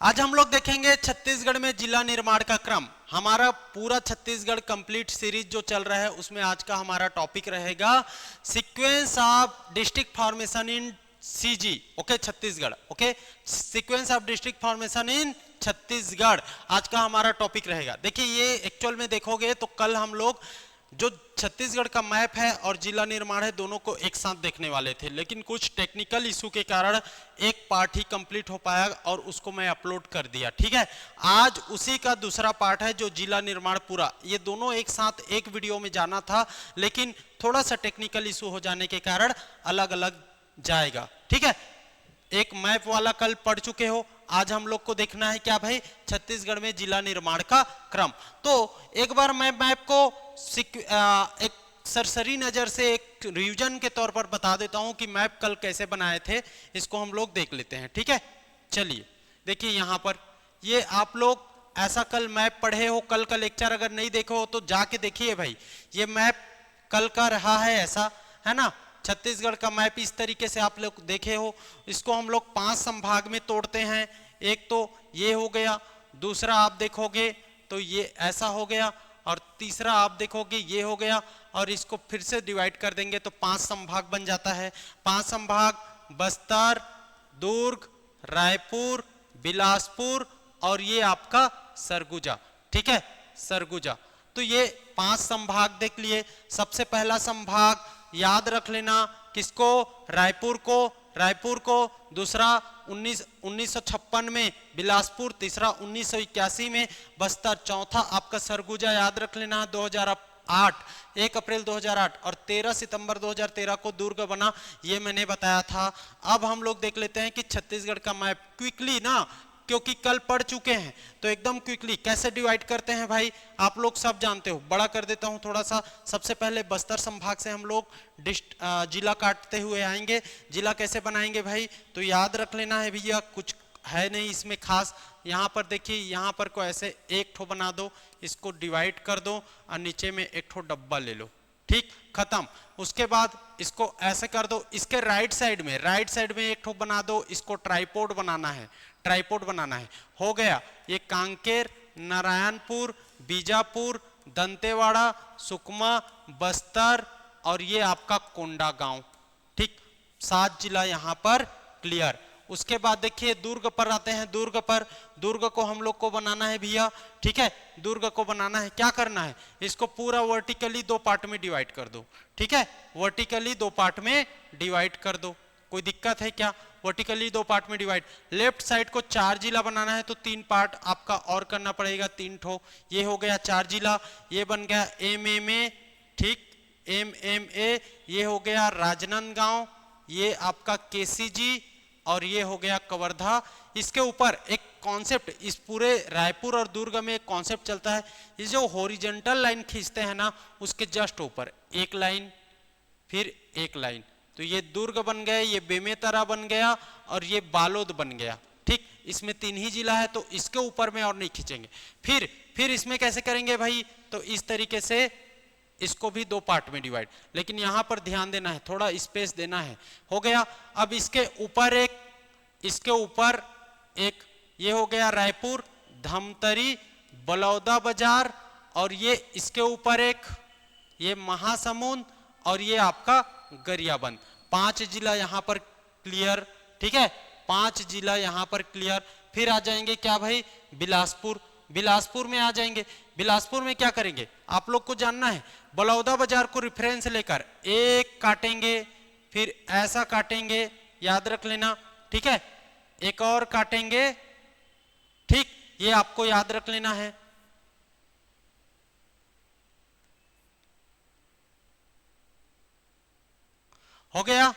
आज हम लोग देखेंगे छत्तीसगढ़ में जिला निर्माण का क्रम। हमारा पूरा छत्तीसगढ़ कंप्लीट सीरीज जो चल रहा है उसमें आज का हमारा टॉपिक रहेगा sequence of district formation in CG. Okay, Chhattisgarh. Okay, sequence of district formation इन छत्तीसगढ़ आज का हमारा टॉपिक रहेगा। देखिए, ये एक्चुअल में देखोगे तो कल हम लोग जो छत्तीसगढ़ का मैप है और जिला निर्माण है दोनों को एक साथ देखने वाले थे, लेकिन कुछ टेक्निकल इशू के कारण एक पार्ट ही कंप्लीट हो पाया और उसको मैं अपलोड कर दिया। ठीक है, आज उसी का दूसरा पार्ट है जो जिला निर्माण पूरा। ये दोनों एक साथ एक वीडियो में जाना था, लेकिन थोड़ा सा टेक्निकल इशू हो जाने के कारण अलग अलग जाएगा। ठीक है, एक मैप वाला कल पढ़ चुके हो, आज हम लोग को देखना है क्या भाई, छत्तीसगढ़ में जिला निर्माण का क्रम। तो एक बार मैं मैप को एक सरसरी नजर से एक रिवीजन के तौर पर बता देता हूं कि मैप कल कैसे बनाए थे, इसको हम लोग देख लेते हैं। ठीक है, चलिए देखिए यहां पर ये आप लोग ऐसा कल मैप पढ़े हो, कल का लेक्चर अगर नहीं देखे हो तो जाके देखिए भाई। ये मैप कल का रहा है, ऐसा है ना। छत्तीसगढ़ का मैप इस तरीके से आप लोग देखे हो। इसको हम लोग 5 संभाग में तोड़ते हैं। एक तो ये हो गया, दूसरा आप देखोगे तो ये ऐसा हो गया, और तीसरा आप देखोगे ये हो गया, और इसको फिर से डिवाइड कर देंगे तो 5 संभाग बन जाता है। 5 संभाग बस्तर, दुर्ग, रायपुर, बिलासपुर और ये आपका सरगुजा। ठीक है, सरगुजा। तो ये 5 संभाग देख लिए। सबसे पहला संभाग याद रख लेना किसको, रायपुर को, दूसरा 1956 में बिलासपुर, तीसरा 1981 में बस्तर, चौथा आपका सरगुजा याद रख लेना 2008, 1 अप्रैल 2008, और 13 सितंबर 2013 को दुर्ग बना, ये मैंने बताया था। अब हम लोग देख लेते हैं कि छत्तीसगढ़ का मैप क्विकली ना, क्योंकि कल पढ़ चुके हैं तो एकदम क्विकली कैसे डिवाइड करते हैं भाई आप लोग सब जानते हो। बड़ा कर देता हूं थोड़ा सा। सबसे पहले बस्तर संभाग से हम लोग जिला काटते हुए आएंगे। जिला कैसे बनाएंगे भाई, तो याद रख लेना है भैया, कुछ है नहीं इसमें खास। यहाँ पर देखिए, यहाँ पर को ऐसे एक ठो बना दो, इसको डिवाइड कर दो और नीचे में एक ठो डब्बा ले लो। ठीक, खत्म। उसके बाद इसको ऐसे कर दो, इसके राइट साइड में एक ठो बना दो, इसको ट्राइपोड बनाना है, हो गया। ये कांकेर, नारायणपुर, बीजापुर, दंतेवाड़ा, सुकमा, बस्तर और ये आपका कोंडागांव। ठीक, 7 जिला यहाँ पर क्लियर। उसके बाद देखिए दुर्ग पर आते हैं। दुर्ग को हम लोग को बनाना है भैया। ठीक है, दुर्ग को बनाना है, क्या करना है, इसको पूरा वर्टिकली 2 पार्ट में डिवाइड कर दो। ठीक है, वर्टिकली 2 पार्ट में डिवाइड कर दो। कोई दिक्कत है क्या, वर्टिकली 2 पार्ट में डिवाइड। लेफ्ट साइड को 4 जिला बनाना है तो 3 पार्ट आपका और करना पड़ेगा, 3 ठो। ये हो गया 4 जिला, ये बन गया MMA। ठीक, MMA, ये हो गया राजनांदगांव, ये आपका KCG, और ये हो गया कवर्धा। इसके ऊपर एक कॉन्सेप्ट, इस पूरे रायपुर और दुर्ग में एक कॉन्सेप्ट चलता है, ये जो हॉरिजॉन्टल लाइन खींचते हैं ना, उसके जस्ट ऊपर एक लाइन, फिर एक लाइन। तो ये दुर्ग बन गए, ये बेमेतरा बन गया और ये बालोद बन गया। ठीक, इसमें 3 ही जिला है तो इसके ऊपर में और नहीं खींचेंगे। फिर इसमें कैसे करेंगे भाई, तो इस तरीके से इसको भी 2 पार्ट में डिवाइड, लेकिन यहां पर ध्यान देना है, थोड़ा स्पेस देना है। हो गया। अब इसके ऊपर एक ये हो गया रायपुर, धमतरी, बलौदा बाजार, और ये इसके ऊपर एक ये महासमुंद, और ये आपका गरियाबंद। 5 जिला यहां पर क्लियर। ठीक है, 5 जिला यहां पर क्लियर। फिर आ जाएंगे क्या भाई, बिलासपुर में आ जाएंगे। बिलासपुर में क्या करेंगे आप लोग को जानना है, बलौदा बाजार को रिफरेंस लेकर एक काटेंगे, फिर ऐसा काटेंगे, याद रख लेना। ठीक है, एक और काटेंगे। ठीक, ये आपको याद रख लेना है। हो गया,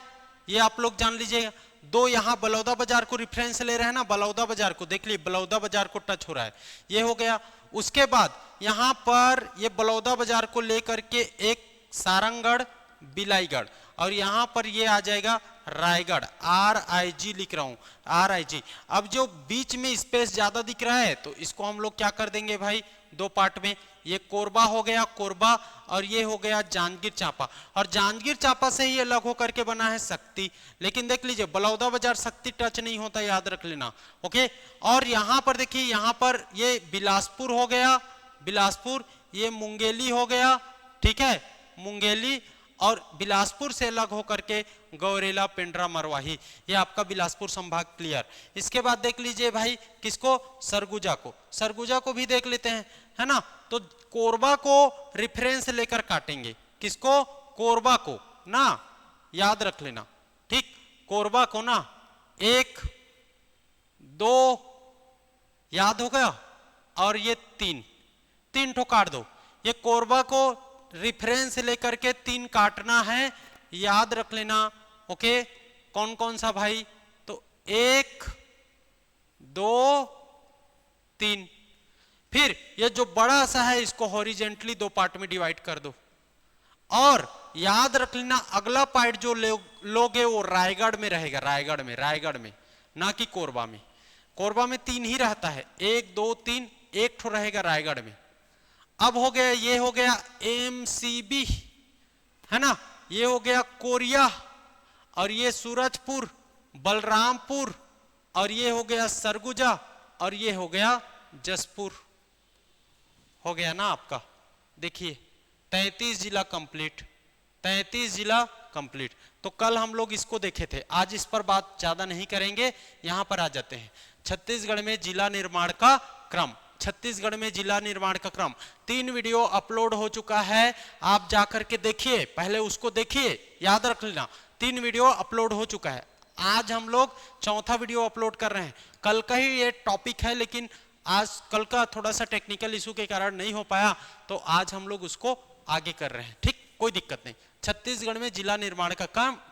ये आप लोग जान लीजिएगा। 2 यहां बलौदा बाजार को रिफरेंस ले रहे हैं ना, बलौदा बाजार को देख लीजिए, बलौदा बाजार को टच हो रहा है, ये हो गया। उसके बाद यहां पर ये बलौदा बाजार को लेकर के एक सारंगढ़, बिलाईगढ़, और यहां पर ये आ जाएगा रायगढ़। RIG लिख रहा हूं, RIG। अब जो बीच में स्पेस ज्यादा दिख रहा है तो इसको हम लोग क्या कर देंगे भाई, 2 पार्ट में। ये कोरबा हो गया, कोरबा, और ये हो गया जांजगीर चांपा, और जांजगीर चांपा से ही अलग होकर के बना है शक्ति। लेकिन देख लीजिए बलौदा बाजार शक्ति टच नहीं होता, याद रख लेना। ओके, और यहां पर देखिए, यहां पर ये बिलासपुर हो गया, बिलासपुर, ये मुंगेली हो गया, ठीक है, मुंगेली, और बिलासपुर से अलग होकर के गौरेला, पेंड्रा, मरवाही, ये आपका बिलासपुर संभाग क्लियर। इसके बाद देख लीजिए भाई किसको, सरगुजा को, सरगुजा को भी देख लेते हैं, है ना। तो कोरबा को रेफरेंस लेकर काटेंगे, किसको, कोरबा को ना, याद रख लेना, ठीक, कोरबा को ना, 1 2 याद हो गया, और ये 3 ठो काट दो। ये कोरबा को रिफरेंस लेकर के 3 काटना है, याद रख लेना। ओके, कौन कौन सा भाई, तो 1 2 3, फिर ये जो बड़ा सा है इसको हॉरिजेंटली 2 पार्ट में डिवाइड कर दो, और याद रख लेना अगला पार्ट जो लोगे वो रायगढ़ में रहेगा, रायगढ़ में, ना कि कोरबा में। कोरबा में 3 ही रहता है, 1 2 3, 1 ठो रहेगा रायगढ़ में। अब हो गया, ये हो गया MCB, है ना, ये हो गया कोरिया, और ये सूरजपुर, बलरामपुर, और ये हो गया सरगुजा, और ये हो गया जसपुर। हो गया ना आपका, देखिए 33 जिला कंप्लीट, 33 जिला कंप्लीट। तो कल हम लोग इसको देखे थे, आज इस पर बात ज्यादा नहीं करेंगे। यहां पर आ जाते हैं, छत्तीसगढ़ में जिला निर्माण का क्रम, छत्तीसगढ़ में जिला निर्माण का क्रम 3 वीडियो अपलोड हो चुका है, आप जाकर के देखिए, पहले उसको देखिए, याद रख लेना 3 वीडियो अपलोड हो चुका है। आज हम लोग 4था वीडियो अपलोड कर रहे हैं। कल का ही ये टॉपिक है, लेकिन आज कल का थोड़ा सा टेक्निकल इशू के कारण नहीं हो पाया, तो आज हम लोग उसको आगे कर रहे हैं, ठीक, कोई दिक्कत नहीं। छत्तीसगढ़ में जिला निर्माण का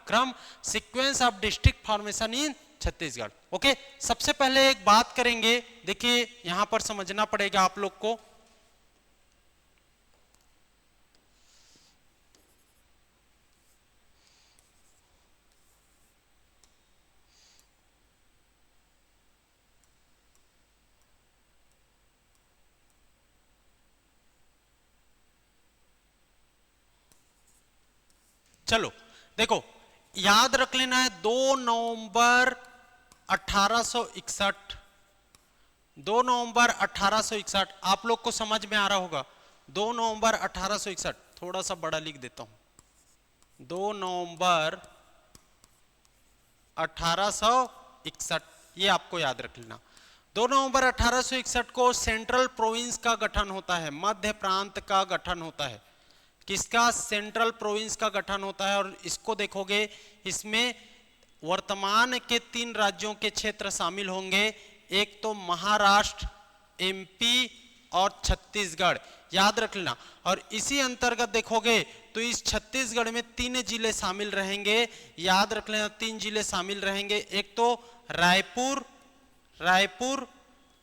क्रम, sequence of district formation in Chhattisgarh. Okay, सबसे पहले एक बात करेंगे, देखिए यहां पर समझना पड़ेगा आप लोग को, चलो देखो याद रख लेना है 2 नवंबर 1861, 2 नवंबर 1861 आप लोग को समझ में आ रहा होगा। 2 नवंबर 1861, थोड़ा सा बड़ा लिख देता हूं, 2 नवंबर 1861, ये आपको याद रख लेना। 2 नवंबर 1861 को सेंट्रल प्रोविंस का गठन होता है, मध्य प्रांत का गठन होता है। किसका? सेंट्रल प्रोविंस का गठन होता है। और इसको देखोगे, इसमें वर्तमान के 3 राज्यों के क्षेत्र शामिल होंगे, एक तो महाराष्ट्र, एमपी और छत्तीसगढ़, याद रख लेना। और इसी अंतर्गत देखोगे तो इस छत्तीसगढ़ में 3 जिले शामिल रहेंगे, याद रख लेना 3 जिले शामिल रहेंगे। एक तो रायपुर,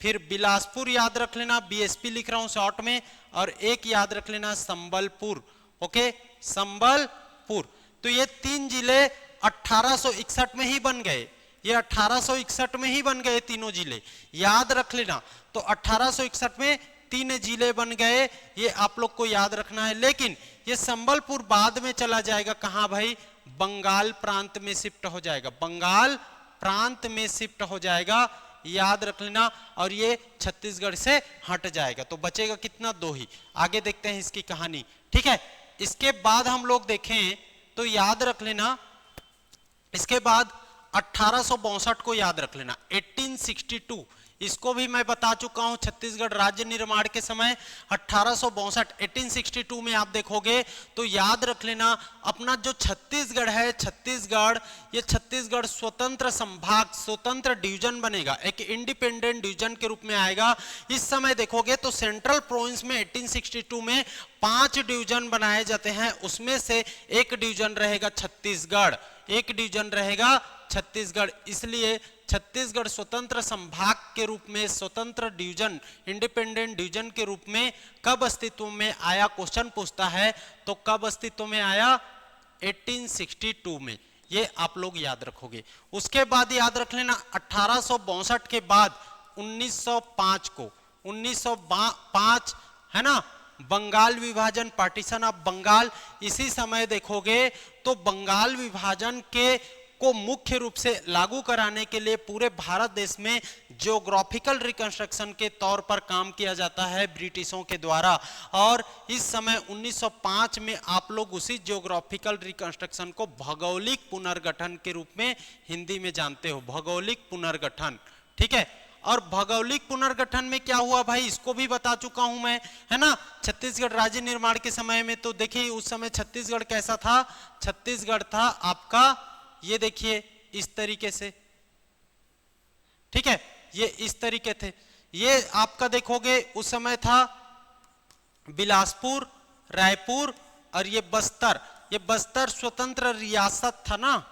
फिर बिलासपुर, याद रख लेना, बीएसपी लिख रहा हूं शॉर्ट में, और एक याद रख लेना संबलपुर। ओके, संबलपुर। तो ये 3 जिले 1861 में ही बन गए, ये 1861 में ही बन गए तीनों जिले, याद रख लेना। तो 1861 में 3 जिले बन गए, ये आप लोग को याद रखना है। लेकिन ये संबलपुर बाद में चला जाएगा, कहां भाई? बंगाल प्रांत में शिफ्ट हो जाएगा, बंगाल प्रांत में शिफ्ट हो जाएगा, याद रख लेना। और ये छत्तीसगढ़ से हट जाएगा, तो बचेगा कितना? 2 ही। आगे देखते हैं इसकी कहानी, ठीक है। इसके बाद हम लोग देखें तो याद रख लेना, इसके बाद 1862 को याद रख लेना, 1862, इसको भी मैं बता चुका हूं। छत्तीसगढ़ राज्य निर्माण के समय 1862 1862 में आप देखोगे तो याद रख लेना, अपना जो छत्तीसगढ़ है, छत्तीसगढ़, ये छत्तीसगढ़ स्वतंत्र संभाग, स्वतंत्र डिवीजन बनेगा, एक इंडिपेंडेंट डिवीजन के रूप में आएगा। इस समय देखोगे तो सेंट्रल प्रोविंस में 1862 में 5 डिवीजन बनाए जाते हैं, उसमें से एक डिवीजन रहेगा छत्तीसगढ़, एक डिवीजन रहेगा छत्तीसगढ़। इसलिए छत्तीसगढ़ स्वतंत्र संभाग के रूप में, स्वतंत्र डिवीजन, इंडिपेंडेंट डिवीजन के रूप में कब अस्तित्व में आया? क्वेश्चन पूछता है, तो कब अस्तित्व में आया? 1862 में, ये आप लोग याद रखोगे। उसके बाद याद रख लेना 1862 के बाद 1905 को, 1905 है ना, बंगाल विभाजन, पार्टीशन ऑफ बंगाल, इसी समय देखोगे तो बंगाल विभाजन के को मुख्य रूप से लागू कराने के लिए पूरे भारत देश में जियोग्राफिकल रिकंस्ट्रक्शन के तौर पर काम किया जाता है ब्रिटिशों के द्वारा। और इस समय 1905 में आप लोग उसी जियोग्राफिकल रिकंस्ट्रक्शन को भौगोलिक पुनर्गठन के रूप में हिंदी में जानते हो, भौगोलिक पुनर्गठन, ठीक है। और भौगोलिक पुनर्गठन में क्या हुआ भाई, इसको भी बता चुका हूं मैं, है ना। छत्तीसगढ़ राज्य निर्माण के समय में तो देखिए उस समय छत्तीसगढ़ कैसा था, छत्तीसगढ़ था आपका, ये देखिए इस तरीके से, ठीक है, ये इस तरीके थे। ये आपका देखोगे उस समय था बिलासपुर, रायपुर और ये बस्तर। ये बस्तर स्वतंत्र रियासत था ना,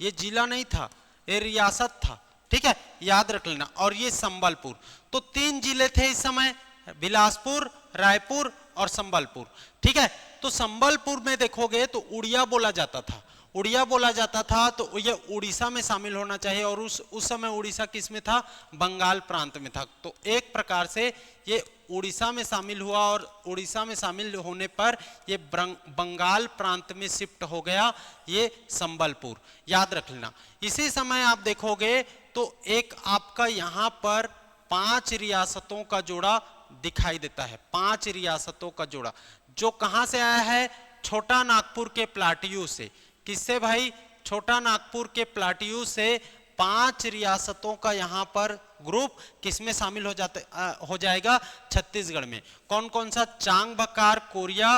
ये जिला नहीं था, ये रियासत था, ठीक है, याद रख लेना। और ये संबलपुर, तो 3 जिले थे इस समय, बिलासपुर, रायपुर और संबलपुर, ठीक है। तो संबलपुर में देखोगे तो उड़िया बोला जाता था, उड़िया बोला जाता था, तो ये उड़ीसा में शामिल होना चाहिए। और उस समय उड़ीसा किस में था, बंगाल प्रांत में था। तो एक प्रकार से ये उड़ीसा में शामिल हुआ और उड़ीसा में शामिल होने पर ये बंगाल प्रांत में शिफ्ट हो गया ये संबलपुर, याद रख लेना। इसी समय आप देखोगे तो एक आपका यहाँ पर 5 रियासतों का जोड़ा दिखाई देता है, 5 रियासतों का जोड़ा, जो कहां से आया है, छोटा नागपुर के प्लाटियू से। किससे भाई, छोटा नागपुर के प्लाटियू से 5 रियासतों का यहां पर ग्रुप किसमें शामिल हो जाएगा, छत्तीसगढ़ में। कौन कौन सा, चांग बकार, कोरिया,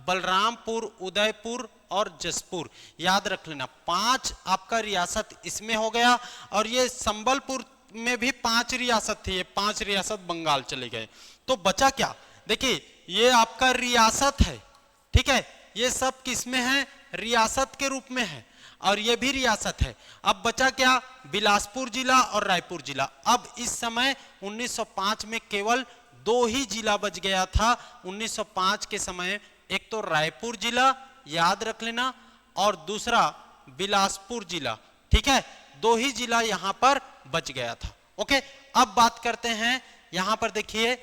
बलरामपुर, उदयपुर और जसपुर, याद रख लेना। 5 आपका रियासत इसमें हो गया। और ये संबलपुर में भी 5 रियासत थी, ये 5 रियासत बंगाल चले गए। तो बचा क्या, देखिए ये आपका रियासत है, ठीक है, ये सब किसमें है, रियासत के रूप में है, और ये भी रियासत है। अब बचा क्या, बिलासपुर जिला और रायपुर जिला। अब इस समय 1905 में केवल 2 ही जिला बच गया था 1905 के समय, एक तो रायपुर जिला, याद रख लेना, और दूसरा बिलासपुर जिला, ठीक है, 2 ही जिला यहां पर बच गया था। ओके, अब बात करते हैं यहां पर देखिए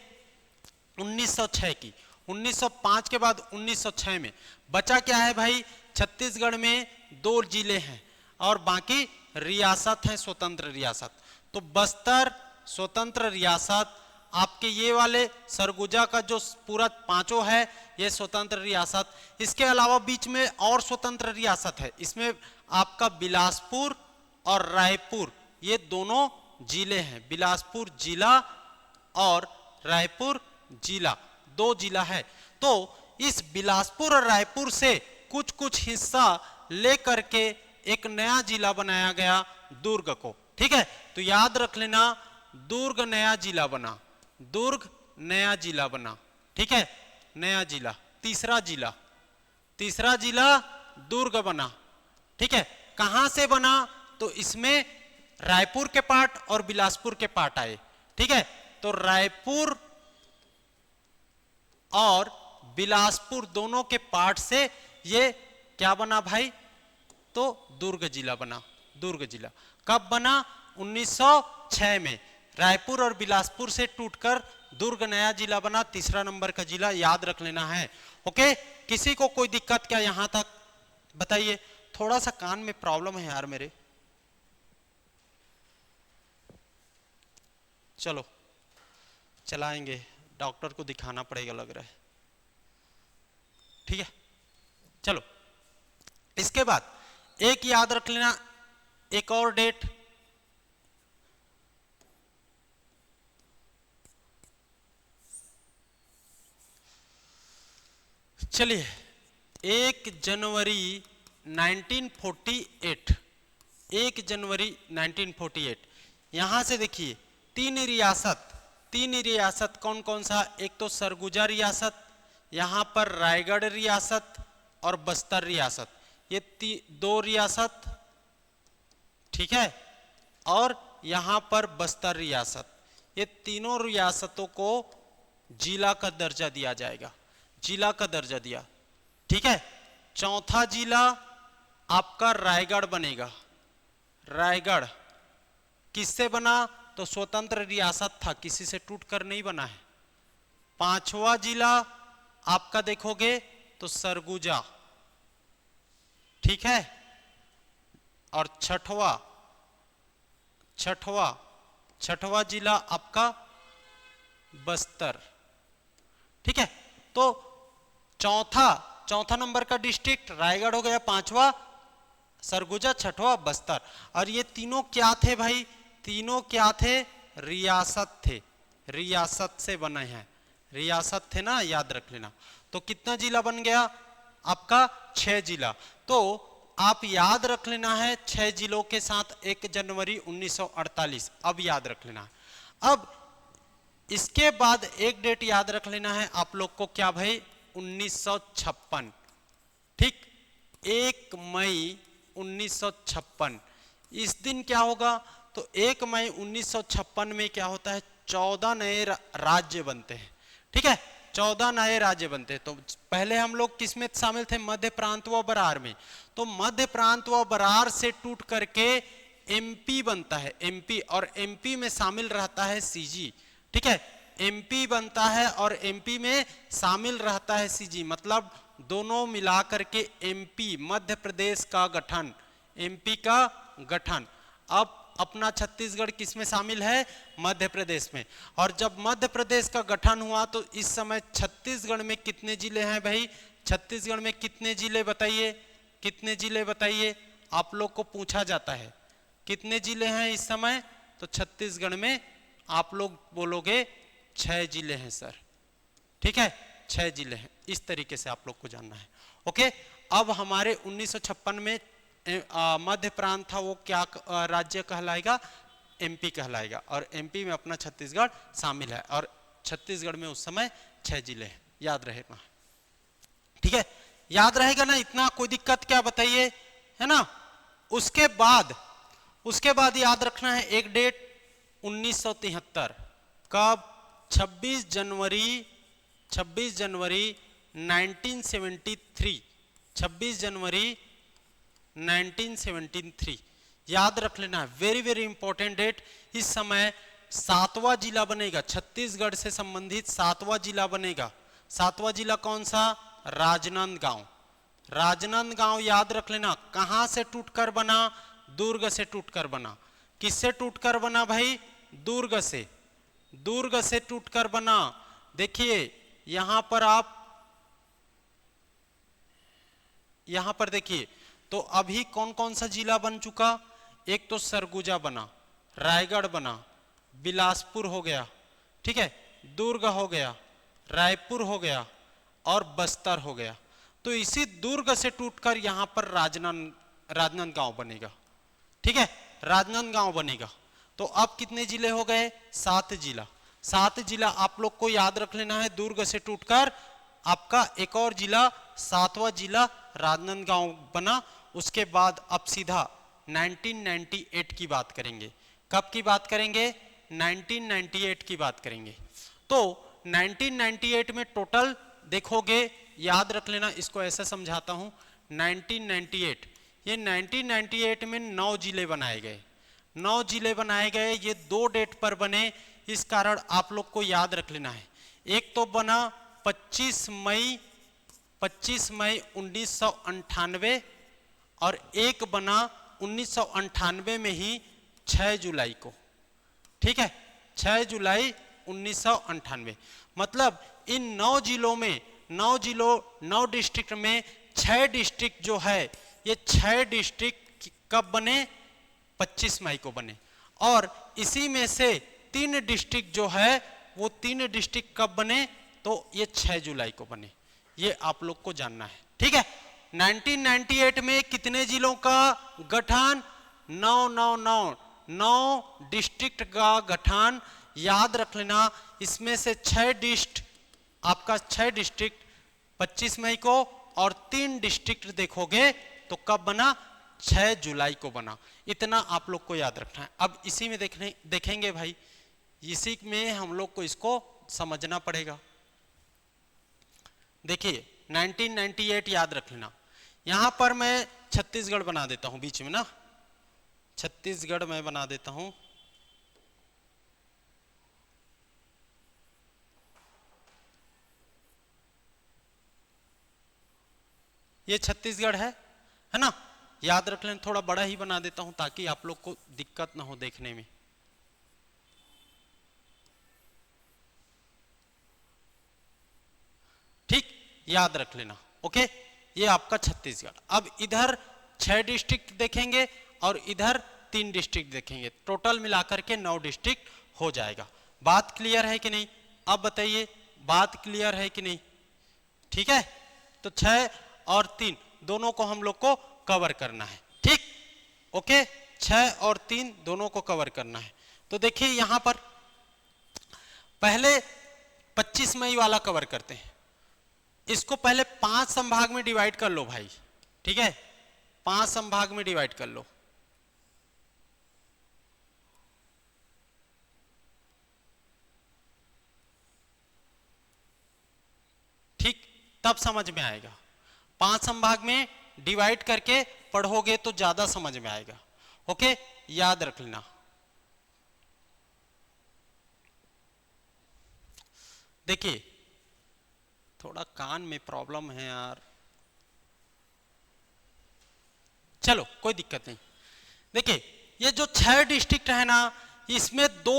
1906 की। 1905 के बाद 1906 में बचा क्या है भाई, छत्तीसगढ़ में 2 जिले हैं और बाकी रियासत हैं, स्वतंत्र रियासत। तो बस्तर स्वतंत्र रियासत, आपके ये वाले सरगुजा का जो पूरा 5 है ये स्वतंत्र रियासत। इसके अलावा बीच में और स्वतंत्र रियासत है, इसमें आपका बिलासपुर और रायपुर ये दोनों जिले हैं, बिलासपुर जिला और रायपुर जिला, 2 जिला है। तो इस बिलासपुर और रायपुर से कुछ कुछ हिस्सा लेकर के एक नया जिला बनाया गया, दुर्ग को, ठीक है। तो याद रख लेना, दुर्ग नया जिला बना, दुर्ग नया जिला बना, ठीक है, नया जिला, तीसरा जिला दुर्ग बना, ठीक है। कहां से बना, तो इसमें रायपुर के पार्ट और बिलासपुर के पार्ट आए, ठीक है। तो रायपुर और बिलासपुर दोनों के पार्ट से ये क्या बना भाई, तो दुर्ग जिला बना, दुर्ग जिला। कब बना, 1906 में। रायपुर और बिलासपुर से टूटकर दुर्ग नया जिला बना, तीसरा नंबर का जिला, याद रख लेना है। ओके, किसी को कोई दिक्कत क्या यहां तक बताइए। थोड़ा सा कान में प्रॉब्लम है यार मेरे, चलो चलाएंगे, डॉक्टर को दिखाना पड़ेगा लग रहा है, ठीक है। चलो, इसके बाद एक याद रख लेना, एक और डेट, चलिए 1 जनवरी 1948, 1 जनवरी 1948, यहां से देखिए 3 रियासत कौन कौन सा, एक तो सरगुजा रियासत, यहां पर रायगढ़ रियासत और बस्तर रियासत, ये 2 रियासत, ठीक है। और यहां पर बस्तर रियासत, ये तीनों रियासतों को जिला का दर्जा दिया जाएगा, जिला का दर्जा दिया, ठीक है। चौथा जिला आपका रायगढ़ बनेगा, रायगढ़ किससे बना, तो स्वतंत्र रियासत था, किसी से टूटकर नहीं बना है। 5वां जिला आपका देखोगे तो सरगुजा, ठीक है। और छठवा जिला आपका बस्तर, ठीक है। तो चौथा नंबर का डिस्ट्रिक्ट रायगढ़ हो गया, पांचवा सरगुजा, छठवा बस्तर। और ये तीनों क्या थे भाई? तीनों क्या थे? रियासत थे, रियासत से बने हैं, रियासत थे ना, याद रख लेना। तो कितना जिला बन गया आपका? 6 जिला। तो आप याद रख लेना है 6 जिलों के साथ 1 जनवरी 1948, अब याद रख लेना है। अब इसके बाद एक डेट याद रख लेना है आप लोग को, क्या भाई? 1956, ठीक, 1 मई 1956। इस दिन क्या होगा? तो 1 मई 1956 में क्या होता है? 14 नए राज्य बनते हैं, ठीक है। 14 नए राज्य बनते हैं। तो पहले हम लोग किस में शामिल थे? मध्य प्रांत व बरार में। तो मध्य प्रांत व बरार से टूट करके एमपी बनता है, एमपी, और एमपी में शामिल रहता है सीजी, ठीक है। एमपी बनता है और एमपी में शामिल रहता है सीजी, मतलब दोनों मिला करके एमपी, मध्य प्रदेश का गठन, एमपी का गठन। अब अपना छत्तीसगढ़ किस में शामिल है? मध्य प्रदेश में। और जब मध्य प्रदेश का गठन हुआ तो इस समय छत्तीसगढ़ में कितने जिले हैं भाई? छत्तीसगढ़ में कितने जिले बताइए? कितने जिले बताइए? आप लोग को पूछा जाता है कितने जिले हैं इस समय? तो छत्तीसगढ़ में आप लोग बोलोगे 6 जिले हैं सर, ठीक है, 6 जिले हैं। इस तरीके से आप लोग को जानना है, ओके। अब हमारे 1956 में मध्य प्रांत था, वो क्या राज्य कहलाएगा? एमपी कहलाएगा। और एमपी में अपना छत्तीसगढ़ शामिल है, और छत्तीसगढ़ में उस समय 6 जिले हैं, याद रहेगा, ठीक है। याद रहेगा ना इतना? कोई दिक्कत क्या बताइए, है ना। उसके बाद याद रखना है एक डेट, 1973, कब? 26 जनवरी 1973, 26 जनवरी 1973, याद रख लेना है, वेरी वेरी इंपॉर्टेंट डेट। इस समय 7वां जिला बनेगा, छत्तीसगढ़ से संबंधित 7वां जिला बनेगा। 7वां जिला कौन सा? राजनांदगांव। राजनांदगांव याद रख लेना, कहां से टूटकर बना? दुर्ग से टूटकर बना। किससे टूटकर बना भाई? दुर्ग से, दुर्ग से टूटकर बना। देखिए यहां पर देखिए, तो अभी कौन कौन सा जिला बन चुका? एक तो सरगुजा बना, रायगढ़ बना, बिलासपुर हो गया, ठीक है, दुर्ग हो गया, रायपुर हो गया और बस्तर हो गया। तो इसी दुर्ग से टूटकर यहां पर राजनांदगांव बनेगा, ठीक है, राजनांदगांव बनेगा। तो अब कितने जिले हो गए? 7 जिला। 7 जिला आप लोग को याद रख लेना है। दुर्ग से टूटकर आपका एक और जिला, 7वां जिला राजनांदगांव बना। उसके बाद अब सीधा 1998 की बात करेंगे। कब की बात करेंगे? 1998 की बात करेंगे। तो 1998 में टोटल देखोगे, याद रख लेना, इसको ऐसे समझाता हूं। 1998, ये 1998 में 9 जिले बनाए गए। 9 जिले बनाए गए, ये 2 डेट पर बने, इस कारण आप लोग को याद रख लेना है। एक तो बना 25 मई 1998 और एक बना 1998 में ही 6 जुलाई को, ठीक है, 6 जुलाई 1998। मतलब इन 9 जिलों में 9 डिस्ट्रिक्ट में 6 डिस्ट्रिक्ट जो है, ये 6 डिस्ट्रिक्ट कब बने? 25 मई को बने। और इसी में से 3 डिस्ट्रिक्ट जो है, वो 3 डिस्ट्रिक्ट कब बने? तो ये 6 जुलाई को बने। ये आप लोग को जानना है, ठीक है। 1998 में कितने जिलों का गठन? 9 डिस्ट्रिक्ट का गठन, याद रख लेना। इसमें से 6 डिस्ट्रिक्ट 25 मई को और 3 डिस्ट्रिक्ट देखोगे तो कब बना? 6 जुलाई को बना। इतना आप लोग को याद रखना है। अब इसी में देखेंगे भाई, इसी में हम लोग को इसको समझना पड़ेगा। देखिए 1998 याद रख लेना। यहां पर मैं छत्तीसगढ़ बना देता हूं बीच में ना, छत्तीसगढ़ मैं बना देता हूं। ये छत्तीसगढ़ है ना। याद रख लें, थोड़ा बड़ा ही बना देता हूं ताकि आप लोग को दिक्कत ना हो देखने में। ठीक, याद रख लेना। ओके, ये आपका छत्तीसगढ़। अब इधर 6 डिस्ट्रिक्ट देखेंगे और इधर 3 डिस्ट्रिक्ट देखेंगे, टोटल मिलाकर के 9 डिस्ट्रिक्ट हो जाएगा। बात क्लियर है कि नहीं? अब बताइए, बात क्लियर है कि नहीं? ठीक है, तो 6 और 3 दोनों को हम लोग को कवर करना है। ठीक, ओके, 6 और 3 दोनों को कवर करना है। तो देखिए यहां पर पहले 25 मई वाला कवर करते हैं। इसको पहले 5 संभाग में डिवाइड कर लो भाई। ठीक है, 5 संभाग में डिवाइड कर लो। ठीक, तब समझ में आएगा। 5 संभाग में डिवाइड करके पढ़ोगे तो ज्यादा समझ में आएगा। ओके, याद रख लेना। देखिए थोड़ा कान में प्रॉब्लम है यार, चलो कोई दिक्कत नहीं। देखिए ये जो 6 डिस्ट्रिक्ट है ना, इसमें 2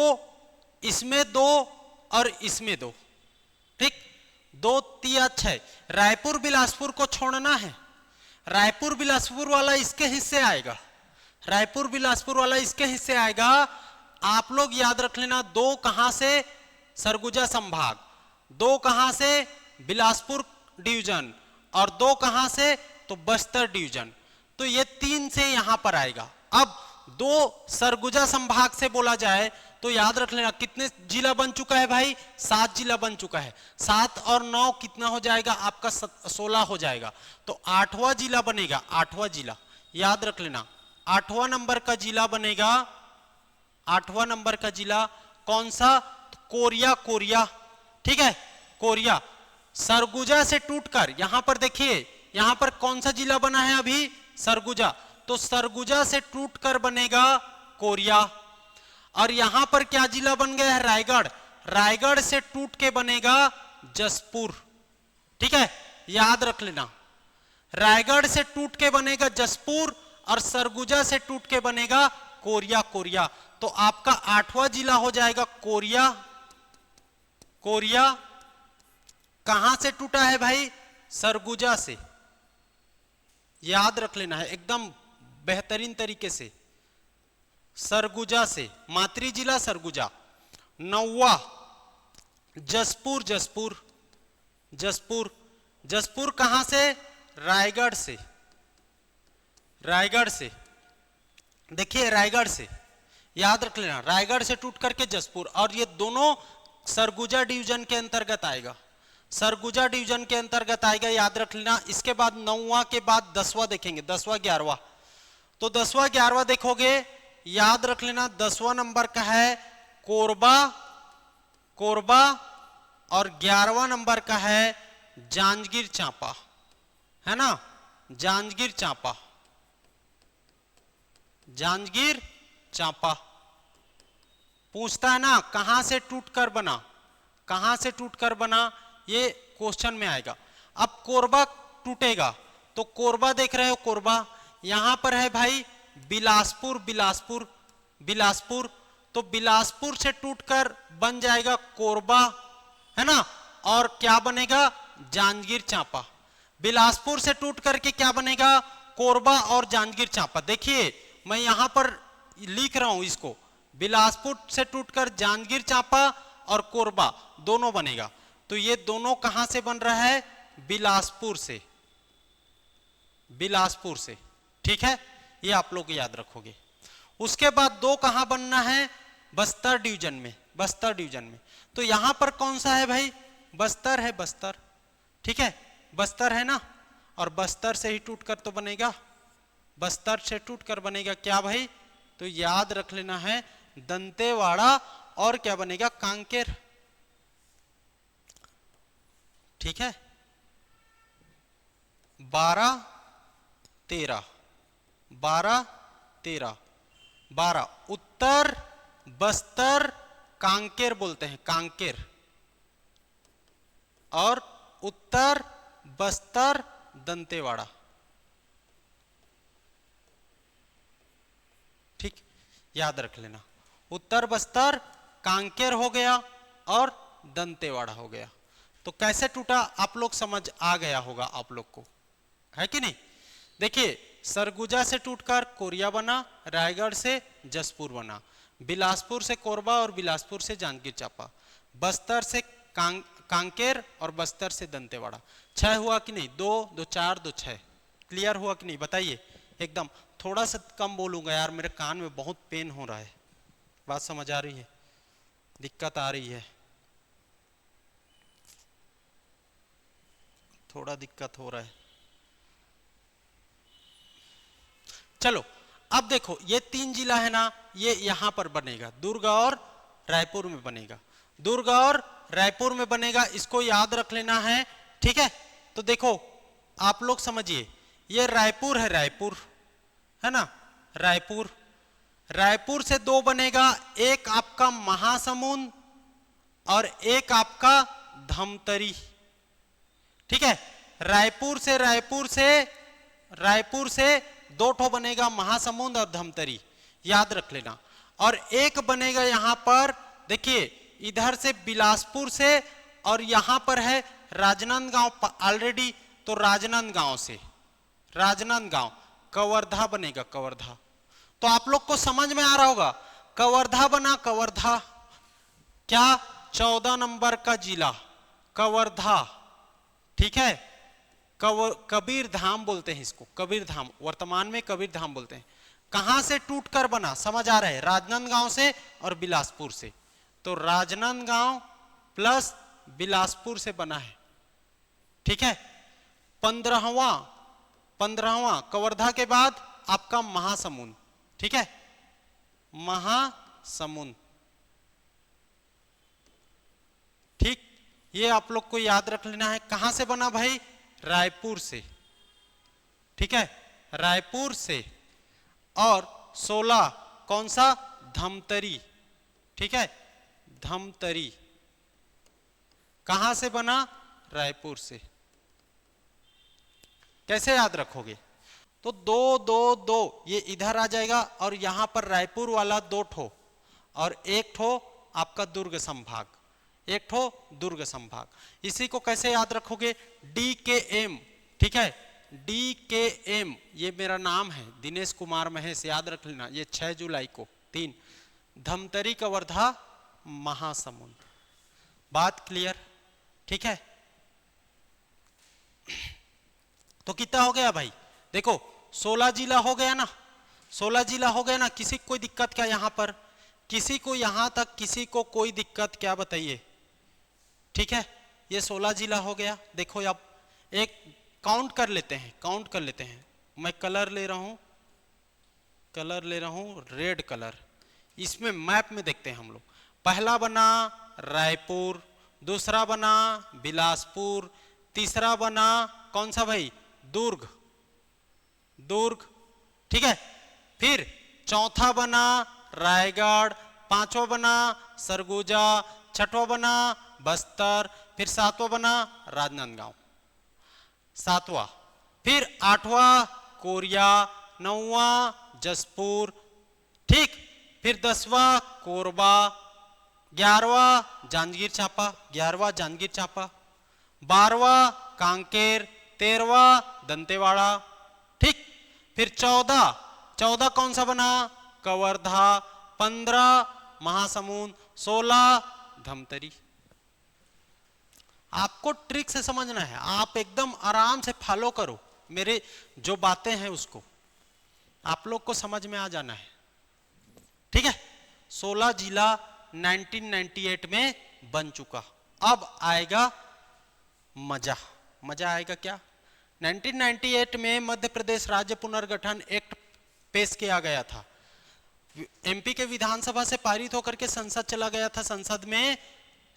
और इसमें 2। ठीक, 2 3 6। रायपुर बिलासपुर को छोड़ना है। रायपुर बिलासपुर वाला इसके हिस्से आएगा, रायपुर बिलासपुर वाला इसके हिस्से आएगा। आप लोग याद रख लेना, 2 कहां से? सरगुजा संभाग, 2 कहां से? बिलासपुर डिवीजन, और 2 कहां से? तो बस्तर डिवीजन। तो ये 3 से यहां पर आएगा। अब 2 सरगुजा संभाग से बोला जाए तो याद रख लेना कितने जिला बन चुका है भाई? 7 जिला बन चुका है। 7 और 9 कितना हो जाएगा आपका? 16 हो जाएगा। तो 8वां जिला बनेगा, 8वां जिला याद रख लेना। 8वां नंबर का जिला बनेगा, 8वां नंबर का जिला कौन सा? तो कोरिया, कोरिया। ठीक है, कोरिया। सरगुजा से टूटकर यहां पर देखिए, यहां पर कौन सा जिला बना है अभी? सरगुजा। तो सरगुजा से टूटकर बनेगा कोरिया। और यहां पर क्या जिला बन गया है? रायगढ़। रायगढ़ से टूट के बनेगा जसपुर। ठीक है, याद रख लेना, रायगढ़ से टूट के बनेगा जसपुर और सरगुजा से टूट के बनेगा कोरिया, कोरिया। तो आपका 8वां जिला हो जाएगा कोरिया। कोरिया कहां से टूटा है भाई? सरगुजा से। याद रख लेना है एकदम बेहतरीन तरीके से, सरगुजा से। मातृ जिला सरगुजा। 9वां जसपुर, जसपुर, जसपुर। जसपुर कहां से? रायगढ़ से, रायगढ़ से। देखिए रायगढ़ से, याद रख लेना, रायगढ़ से टूट करके जसपुर। और ये दोनों सरगुजा डिवीजन के अंतर्गत आएगा, सरगुजा डिवीजन के अंतर्गत आएगा, याद रख लेना। इसके बाद 9वां के बाद 10वां देखेंगे, 10वां 11वां। तो 10वां 11वां देखोगे, याद रख लेना 10वां नंबर का है कोरबा, कोरबा। और 11वां नंबर का है जांजगीर चांपा, है ना, जांजगीर चांपा, जांजगीर चांपा। पूछता है ना कहां से टूटकर बना, कहां से टूटकर बना, ये क्वेश्चन में आएगा। अब कोरबा टूटेगा तो कोरबा देख रहे हो, कोरबा यहां पर है भाई बिलासपुर, बिलासपुर, बिलासपुर। तो बिलासपुर से टूटकर बन जाएगा कोरबा, है ना। और क्या बनेगा? जांजगीर चांपा। बिलासपुर से टूट करके क्या बनेगा? कोरबा और जांजगीर चांपा। देखिए मैं यहां पर लिख रहा हूं इसको, बिलासपुर से टूटकर जांजगीर चांपा और कोरबा दोनों बनेगा। तो ये दोनों कहां से बन रहा है? बिलासपुर से, बिलासपुर से। ठीक है, ये आप लोग याद रखोगे। उसके बाद 2 कहां बनना है? बस्तर डिवीजन में, बस्तर डिवीजन में। तो यहां पर कौन सा है भाई? बस्तर है, बस्तर। ठीक है, बस्तर है ना। और बस्तर से ही टूटकर तो बनेगा, बस्तर से टूटकर बनेगा क्या भाई? तो याद रख लेना है दंतेवाड़ा। और क्या बनेगा? कांकेर। ठीक है, 12 13, 12 13, 12 उत्तर बस्तर कांकेर बोलते हैं, कांकेर। और उत्तर बस्तर दंतेवाड़ा। याद रख लेना। उत्तर बस्तर कांकेर हो गया और दंतेवाड़ा हो गया। तो कैसे टूटा आप लोग समझ आ गया होगा आप लोग को, है कि नहीं। देखिए सरगुजा से टूटकर कोरिया बना, रायगढ़ से जसपुर बना, बिलासपुर से कोरबा और बिलासपुर से जांजगीर चांपा, बस्तर से कांकेर और बस्तर से दंतेवाड़ा। 6 हुआ कि नहीं, 2 2 4 2 6। क्लियर हुआ कि नहीं बताइए। एकदम थोड़ा सा कम बोलूंगा यार, मेरे कान में बहुत पेन हो रहा है। बात समझ आ रही है, दिक्कत आ रही है, थोड़ा दिक्कत हो रहा है। चलो अब देखो ये 3 जिला है ना, ये यहां पर बनेगा, दुर्ग और रायपुर में बनेगा, दुर्ग और रायपुर में बनेगा, इसको याद रख लेना है। ठीक है, तो देखो आप लोग समझिए, ये रायपुर है, रायपुर है ना, रायपुर, रायपुर से 2 बनेगा, एक आपका महासमुंद और एक आपका धमतरी। ठीक है, रायपुर से 2 ठो बनेगा, महासमुंद और धमतरी, याद रख लेना। और एक बनेगा यहां पर, देखिए इधर से बिलासपुर से, और यहां पर है राजनांदगांव ऑलरेडी, तो राजनांदगांव से, राजनांदगांव कवर्धा बनेगा, कवर्धा। तो आप लोग को समझ में आ रहा होगा, कवर्धा बना, कवर्धा क्या 14 नंबर का जिला कवर्धा। ठीक है, कबीर धाम बोलते हैं इसको, कबीर धाम, वर्तमान में कबीर धाम बोलते हैं। कहां से टूटकर बना, समझ आ रहा है, राजनांदगांव से और बिलासपुर से। तो राजनांदगांव प्लस बिलासपुर से बना है। ठीक है, 15वां कवर्धा के बाद आपका महासमुंद। ठीक है, महासमुंद। ठीक, ये आप लोग को याद रख लेना है। कहां से बना भाई, रायपुर से। ठीक है, रायपुर से। और 16 कौन सा, धमतरी। ठीक है, धमतरी कहां से बना, रायपुर से। कैसे याद रखोगे, तो 2 2 2 ये इधर आ जाएगा, और यहां पर रायपुर वाला 2 ठो और 1 ठो आपका दुर्ग संभाग, 1 ठो दुर्ग संभाग। इसी को कैसे याद रखोगे, DKM। ठीक है, DKM ये मेरा नाम है, दिनेश कुमार महेश, याद रख लेना। ये 6 जुलाई को 3, धमतरी कवर्धा महासमुंद। बात क्लियर। ठीक है, तो कितना हो गया भाई, देखो 16 जिला हो गया ना, 16 जिला हो गया ना। किसी को कोई दिक्कत क्या यहां पर, किसी को यहां तक किसी को कोई दिक्कत क्या बताइए। ठीक है, ये 16 जिला हो गया। देखो अब एक काउंट कर लेते हैं, काउंट कर लेते हैं। मैं कलर ले रहा हूं, कलर ले रहा हूं रेड कलर, इसमें मैप में देखते हैं हम लोग। पहला बना रायपुर, दूसरा बना बिलासपुर, तीसरा बना कौन सा भाई, दुर्ग, दुर्ग। ठीक है, फिर चौथा बना रायगढ़, 5वां बना सरगुजा, 6वां बना बस्तर, फिर 7वां बना राजनांदगांव, 7वां, फिर 8वां कोरिया, 9वां जसपुर। ठीक, फिर 10वां कोरबा, 11वां जांजगीर चांपा, 11वां जांजगीर चांपा, 12वां कांकेर, 13वां दंतेवाड़ा। ठीक, फिर 14 कौन सा बना, कवर्धा, 15 महासमुंद, 16 धमतरी। आपको ट्रिक से समझना है, आप एकदम आराम से फॉलो करो मेरे जो बातें हैं उसको, आप लोग को समझ में आ जाना है। ठीक है, 16 जिला 1998 में बन चुका। अब आएगा मजा, मजा आएगा क्या। 1998 में मध्य प्रदेश राज्य पुनर्गठन एक्ट पेश किया गया था, एमपी के विधानसभा से पारित होकर के संसद चला गया था, संसद में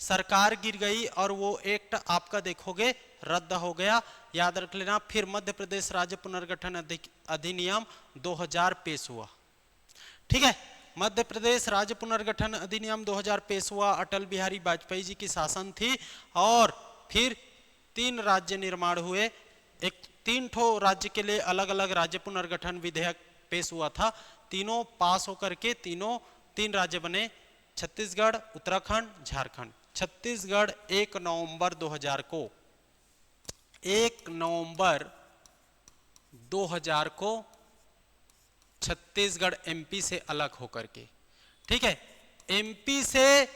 सरकार गिर गई और वो एक्ट आपका देखोगे रद्द हो गया, याद रख लेना। फिर मध्य प्रदेश राज्य पुनर्गठन अधिनियम 2000 पेश हुआ। ठीक है, मध्य प्रदेश राज्य पुनर्गठन अधिनियम 2000 पेश हुआ, अटल बिहारी वाजपेयी जी की शासन थी, और फिर 3 राज्य निर्माण हुए। एक 3 ठो राज्य के लिए अलग अलग राज्य पुनर्गठन विधेयक पेश हुआ था, तीनों पास होकर के तीन राज्य बने, छत्तीसगढ़, उत्तराखंड, झारखंड। छत्तीसगढ़ 1 नवंबर 2000 को 1 नवंबर 2000 को छत्तीसगढ़ एमपी से अलग होकर के, ठीक है, एमपी से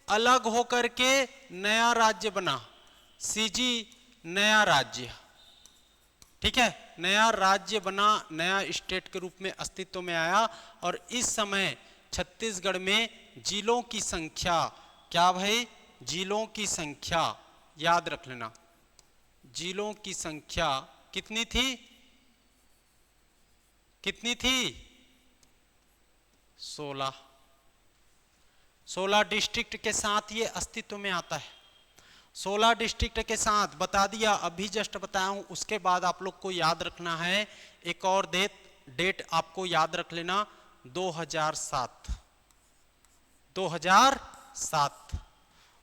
अलग होकर के नया राज्य बना, सीजी नया राज्य, ठीक है, नया राज्य बना, नया स्टेट के रूप में अस्तित्व में आया। और इस समय छत्तीसगढ़ में जिलों की संख्या, क्या भाई, जिलों की संख्या याद रख लेना, जिलों की संख्या कितनी थी, कितनी थी, 16 डिस्ट्रिक्ट के साथ ये अस्तित्व में आता है। 16 डिस्ट्रिक्ट के साथ बता दिया, अभी जस्ट बताया हूं। उसके बाद आप लोग को याद रखना है एक और डेट आपको याद रख लेना, 2007।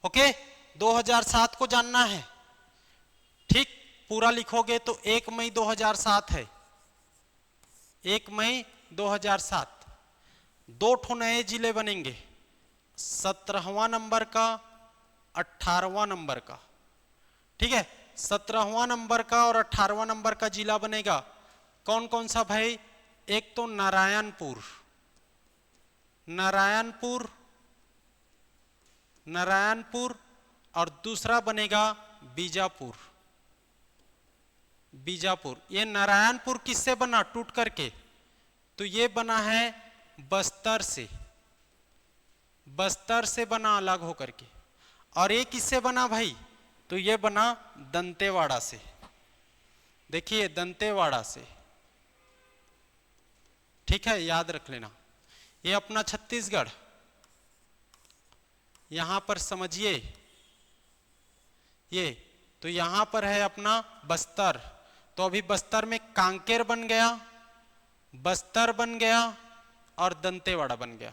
ओके, 2007 को जानना है, ठीक, पूरा लिखोगे तो 1 मई 2007 है, 1 मई 2007। 2 ठो नए जिले बनेंगे, 17वां नंबर का, 18वां नंबर का, ठीक है, 17वां नंबर का और 18वां नंबर का जिला बनेगा। कौन कौन सा भाई, एक तो नारायणपुर, नारायणपुर, और दूसरा बनेगा बीजापुर। ये नारायणपुर किससे बना, टूट करके, तो ये बना है बस्तर से बना अलग होकर के। और ये किससे बना भाई, तो ये बना दंतेवाड़ा से, देखिए दंतेवाड़ा से, ठीक है, याद रख लेना। ये अपना छत्तीसगढ़, यहां पर समझिए, ये तो यहां पर है अपना बस्तर, तो अभी बस्तर में कांकेर बन गया, बस्तर बन गया और दंतेवाड़ा बन गया।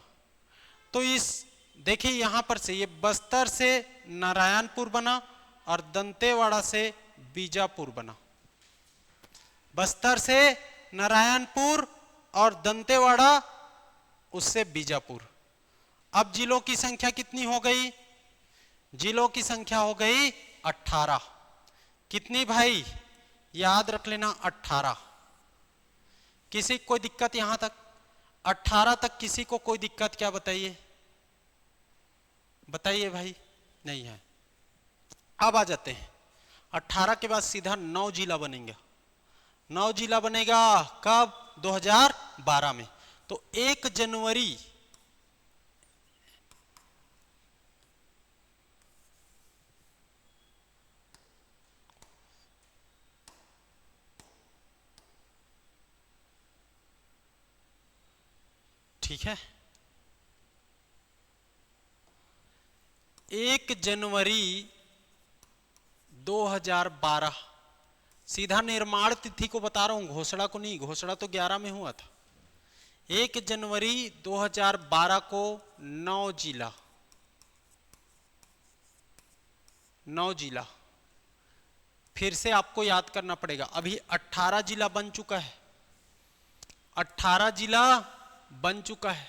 तो इस देखिए यहां पर से ये बस्तर से नारायणपुर बना और दंतेवाड़ा से बीजापुर बना, बस्तर से नारायणपुर और दंतेवाड़ा उससे बीजापुर। अब जिलों की संख्या कितनी हो गई, जिलों की संख्या हो गई 18। कितनी भाई, याद रख लेना 18। किसी को कोई दिक्कत यहां तक, 18 तक किसी को कोई दिक्कत क्या, बताइए भाई, नहीं है। अब आ जाते हैं 18 के बाद सीधा 9 जिला बनेंगे, 9 जिला बनेगा कब, 2012 में। तो 1 जनवरी ठीक है, 1 जनवरी 2012, सीधा निर्माण तिथि को बता रहा हूं, घोषणा को नहीं, घोषणा तो 11 में हुआ था। 1 जनवरी 2012 को 9 जिला, फिर से आपको याद करना पड़ेगा। अभी 18 जिला बन चुका है, 18 जिला बन चुका है।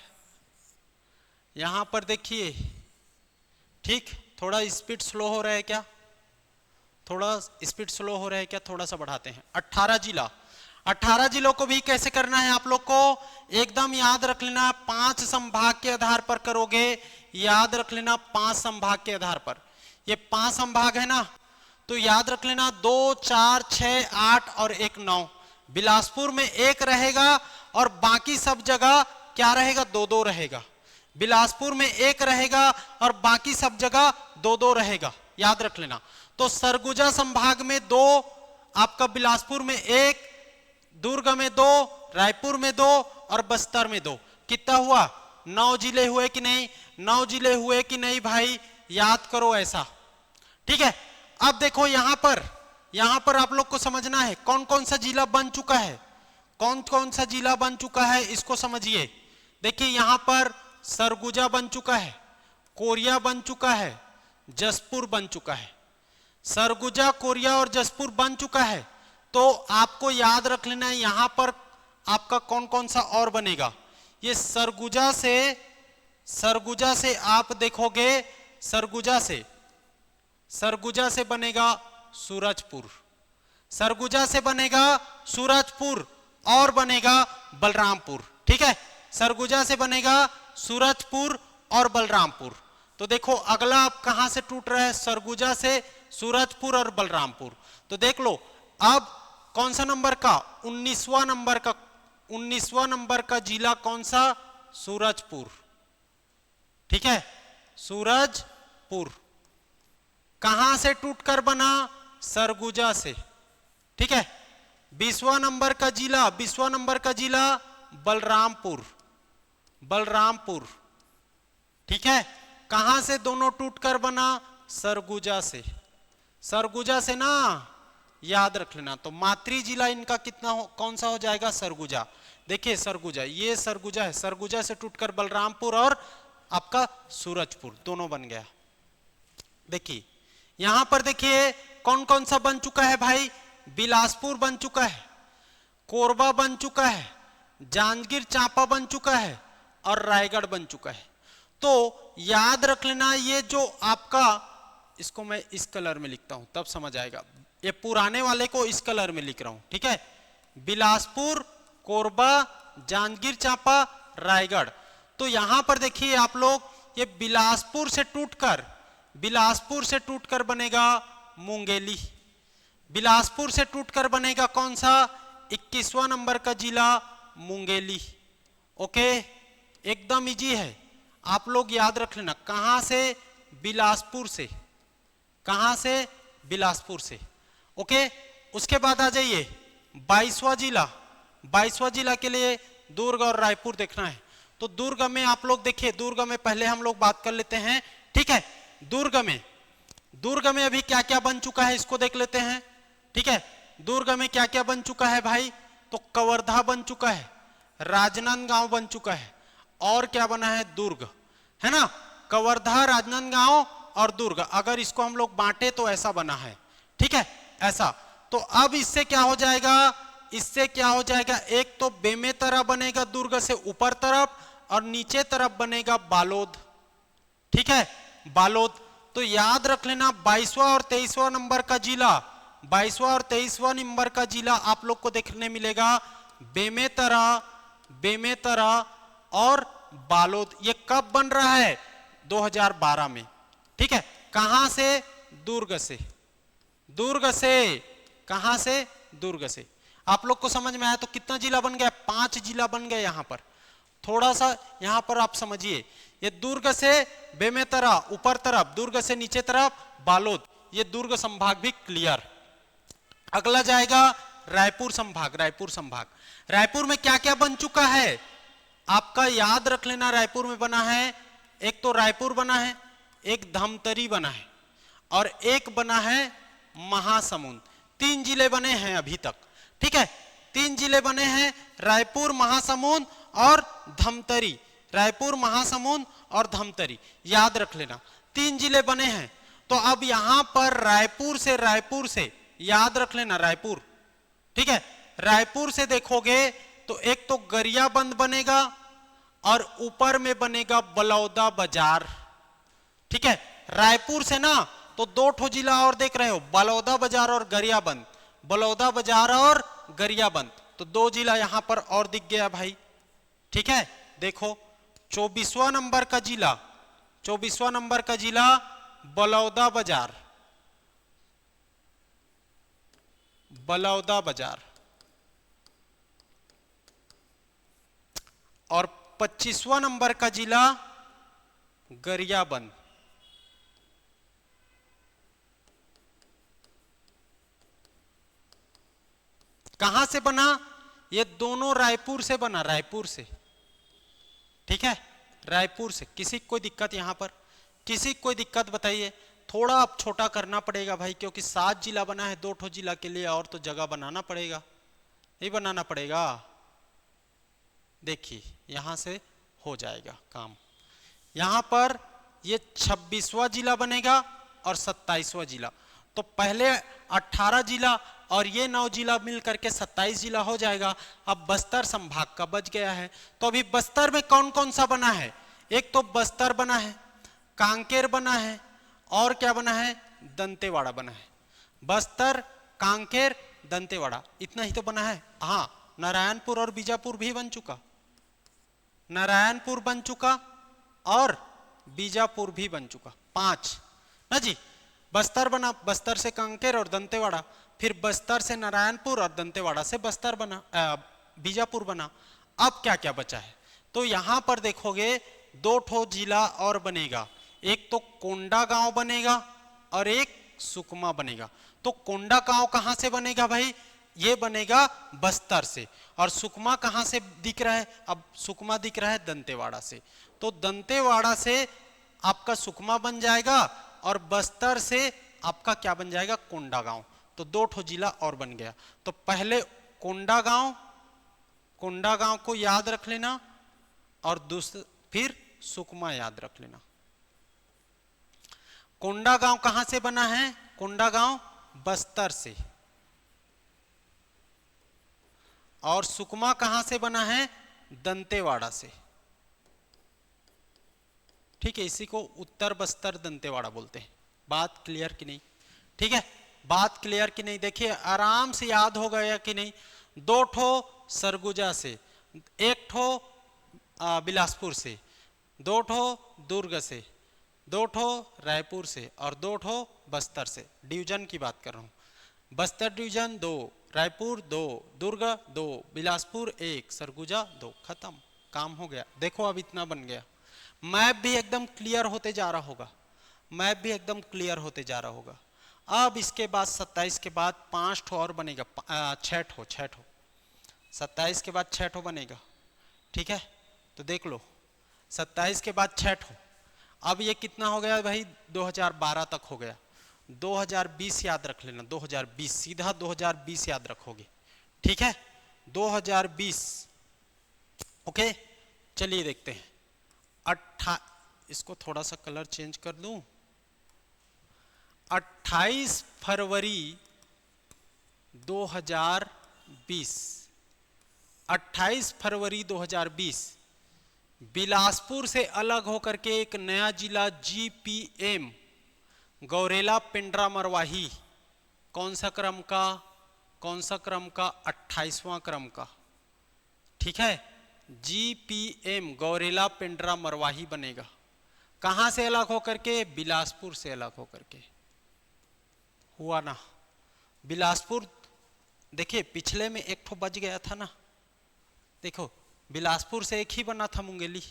यहां पर देखिए, ठीक, थोड़ा स्पीड स्लो हो रहा है क्या, थोड़ा स्पीड स्लो हो रहा है क्या, थोड़ा सा बढ़ाते हैं। 18 जिला, 18 जिलों को भी कैसे करना है आप लोग को एकदम याद रख लेना, 5 संभाग के आधार पर करोगे, याद रख लेना 5 संभाग के आधार पर। ये 5 संभाग है ना, तो याद रख लेना 2, 4, 6, 8 और 1, 9। बिलासपुर में 1 रहेगा और बाकी सब जगह क्या रहेगा, 2-2 रहेगा। बिलासपुर में 1 रहेगा और बाकी सब जगह 2-2 रहेगा, याद रख लेना। तो सरगुजा संभाग में 2, आपका बिलासपुर में 1, दुर्ग में 2, रायपुर में 2 और बस्तर में 2। कितना हुआ, 9 जिले हुए कि नहीं, 9 जिले हुए कि नहीं भाई, याद करो ऐसा, ठीक है। अब देखो यहां पर आप लोग को समझना है कौन कौन सा जिला बन चुका है, कौन कौन सा जिला बन चुका है, इसको समझिए। देखिए यहां पर सरगुजा बन चुका है, कोरिया बन चुका है, जसपुर बन चुका है। सरगुजा, कोरिया और जसपुर बन चुका है, तो आपको याद रख लेना है यहां पर आपका कौन कौन सा और बनेगा। ये सरगुजा से आप देखोगे, सरगुजा से बनेगा सूरजपुर, सरगुजा से बनेगा सूरजपुर और बनेगा बलरामपुर। ठीक है, सरगुजा से बनेगा सूरजपुर और बलरामपुर। तो देखो अगला आप कहां से टूट रहा है, सरगुजा से सूरजपुर और बलरामपुर। तो देख लो अब कौन सा नंबर का, 19वां नंबर का जिला कौन सा, सूरजपुर। ठीक है, सूरजपुर कहां से टूटकर बना, सरगुजा से। ठीक है, 20वां नंबर का जिला बलरामपुर, ठीक है, कहां से दोनों टूटकर बना, सरगुजा से ना, याद रख लेना। तो मातृ जिला इनका कौन सा हो जाएगा, सरगुजा। देखिए सरगुजा, ये सरगुजा है, सरगुजा से टूटकर बलरामपुर और आपका सूरजपुर दोनों बन गया। देखिए यहां पर देखिए कौन कौन सा बन चुका है भाई, बिलासपुर बन चुका है, कोरबा बन चुका है, जांजगीर चांपा बन चुका है और रायगढ़ बन चुका है। तो याद रख लेना, ये जो आपका, इसको मैं इस कलर में लिखता हूं तब समझ आएगा, ये पुराने वाले को इस कलर में लिख रहा हूं। ठीक है, बिलासपुर, कोरबा, जांजगीर चांपा, रायगढ़। तो यहां पर देखिए आप लोग, ये बिलासपुर से टूटकर बनेगा मुंगेली, बिलासपुर से टूटकर बनेगा कौन सा, 21वां नंबर का जिला मुंगेली। ओके, एकदम इजी है, आप लोग याद रख लेना। कहां से, बिलासपुर से। ओके, उसके बाद आ जाइए 22वां जिला के लिए दुर्ग और रायपुर देखना है। तो दुर्ग में आप लोग देखिए, दुर्ग में पहले हम लोग बात कर लेते हैं। ठीक है, दुर्ग में अभी क्या क्या बन चुका है इसको देख लेते हैं। ठीक है, दुर्ग में क्या क्या बन चुका है भाई, तो कवर्धा बन चुका है, राजनांदगांव बन चुका है, और क्या बना है, दुर्ग, है ना, कवर्धा, राजनांदगांव और दुर्ग। अगर इसको हम लोग बांटे तो ऐसा बना है। ठीक है, ऐसा। तो अब इससे क्या हो जाएगा, एक तो बेमेतरा बनेगा दुर्ग से ऊपर तरफ और नीचे तरफ बनेगा बालोद। ठीक है, बालोद। तो याद रख लेना 22वां और 23वां नंबर का जिला आप लोग को देखने मिलेगा, बेमेतरा और बालोद। ये कब बन रहा है, 2012 में। ठीक है, कहां से, दुर्ग से। आप लोग को समझ में आया। तो कितना जिला बन गया, 5 जिला बन गए। यहां पर थोड़ा सा, यहां पर आप समझिए, ये दुर्ग से बेमेतरा ऊपर तरफ, दुर्ग से नीचे तरफ बालोद, ये दुर्ग संभाग भी क्लियर। अगला जाएगा रायपुर संभाग। रायपुर में क्या क्या बन चुका है आपका, याद रख लेना। रायपुर में बना है, एक तो रायपुर बना है, एक धमतरी बना है और एक बना है महासमुंद। 3 जिले बने हैं अभी तक। ठीक है, 3 जिले बने हैं, रायपुर, महासमुंद और धमतरी। याद रख लेना, 3 जिले बने हैं। तो अब यहां पर रायपुर से याद रख लेना, रायपुर। ठीक है, रायपुर से देखोगे तो एक तो गरियाबंद बनेगा और ऊपर में बनेगा बलौदा बाजार। ठीक है, रायपुर से ना तो 2 ठो जिला और देख रहे हो, बलौदा बाजार और गरियाबंद। तो 2 जिला यहां पर और दिख गया भाई। ठीक है, देखो 24वां नंबर का जिला बलौदा बाजार और 25वां नंबर का जिला गरियाबंद। कहां से बना, ये दोनों रायपुर से बना, ठीक है, रायपुर से। किसी कोई दिक्कत यहां पर, कोई दिक्कत बताइए। थोड़ा अब छोटा करना पड़ेगा भाई, क्योंकि 7 जिला बना है, 2 ठो जिला के लिए और तो जगह बनाना पड़ेगा, नहीं बनाना पड़ेगा। देखिए यहां से हो जाएगा काम। यहां पर ये 26वां जिला बनेगा और 27वां जिला। तो पहले 18 जिला और ये 9 जिला मिल करके 27 जिला हो जाएगा। अब बस्तर संभाग का बच गया है। तो अभी बस्तर में कौन कौन सा बना है? एक तो बस्तर बना है, कांकेर बना है, और क्या बना है? दंतेवाड़ा बना है। बस्तर, कांकेर, दंतेवाड़ा, इतना ही तो बना है। हाँ, नारायणपुर और बीजापुर भी बन चुका, नारायणपुर बन चुका और बीजापुर भी बन चुका, 5 ना जी। बस्तर बना, बस्तर से कांकेर और दंतेवाड़ा, फिर बस्तर से नारायणपुर और दंतेवाड़ा से बस्तर बना, बीजापुर बना। अब क्या क्या बचा है? तो यहां पर देखोगे 2 ठो जिला और बनेगा, एक तो कोंडागांव बनेगा और एक सुकमा बनेगा। तो कोंडागांव कहां से बनेगा भाई? ये बनेगा बस्तर से। और सुकमा कहां से दिख रहा है? अब सुकमा दिख रहा है दंतेवाड़ा से। तो दंतेवाड़ा से आपका सुकमा बन जाएगा और बस्तर से आपका क्या बन जाएगा? कोंडागांव। तो 2 ठो जिला और बन गया। तो पहले कोंडागांव, कोंडागांव को याद रख लेना और फिर सुकमा याद रख लेना। कोंडागांव कहां से बना है? कोंडागांव बस्तर से। और सुकमा कहां से बना है? दंतेवाड़ा से। ठीक है, इसी को उत्तर बस्तर दंतेवाड़ा बोलते हैं। बात क्लियर कि नहीं? ठीक है, बात क्लियर कि नहीं? देखिए आराम से याद हो गया कि नहीं? 2 ठो सरगुजा से, 1 ठो बिलासपुर से, 2 ठो दुर्ग से, 2 ठो रायपुर से और 2 ठो बस्तर से। डिवीजन की बात कर रहा हूं। बस्तर डिवीजन 2, रायपुर 2, दुर्ग 2, बिलासपुर 1, सरगुजा 2। खत्म, काम हो गया। देखो अब इतना बन गया। मैप भी एकदम क्लियर होते जा रहा होगा, मैप भी एकदम क्लियर होते जा रहा होगा। अब इसके बाद 27 के बाद 5 ठो और बनेगा, 6 ठो 27 के बाद 6 ठो बनेगा। ठीक है, तो देख लो 27 के बाद 6 ठो। अब ये कितना हो गया भाई? 2012 तक हो गया। 2020 याद रख लेना, 2020 सीधा 2020 याद रखोगे। ठीक है, 2020। ओके, चलिए देखते हैं। इसको थोड़ा सा कलर चेंज कर दूं। 28 फरवरी 2020, 28 फरवरी 2020 बिलासपुर से अलग होकर के एक नया जिला जीपीएम गौरेला पिंडरा मरवाही, कौन सा क्रम का? कौन सा क्रम का? 28वां क्रम का। ठीक है, जीपीएम गौरेला पिंडरा मरवाही बनेगा। कहां से अलग होकर के? बिलासपुर से अलग होकर के। हुआ ना? बिलासपुर देखिए पिछले में 1 ठो बच गया था ना, देखो बिलासपुर से 1 ही बना था मुंगेली,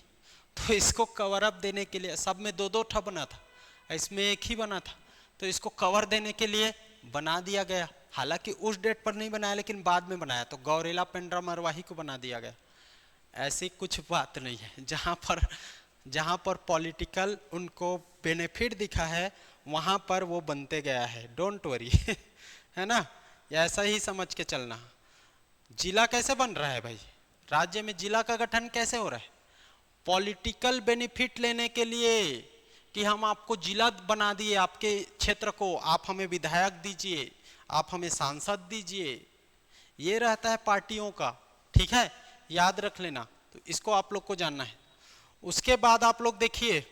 तो इसको कवर अप देने के लिए सब में 2-2 ठो बना था, इसमें 1 ही बना था, तो इसको कवर देने के लिए बना दिया गया। हालांकि उस डेट पर नहीं बनाया लेकिन बाद में बनाया, तो गौरेला पिंडरा मरवाही को बना दिया गया। ऐसी कुछ बात नहीं है। जहां पर पॉलिटिकल उनको बेनिफिट दिखा है वहां पर वो बनते गया है, डोंट वरी है ना, ऐसा ही समझ के चलना। जिला कैसे बन रहा है भाई? राज्य में जिला का गठन कैसे हो रहा है? पॉलिटिकल बेनिफिट लेने के लिए कि हम आपको जिला बना दिए आपके क्षेत्र को, आप हमें विधायक दीजिए, आप हमें सांसद दीजिए, ये रहता है पार्टियों का। ठीक है, याद रख लेना, तो इसको आप लोग को जानना है। उसके बाद आप लोग देखिए,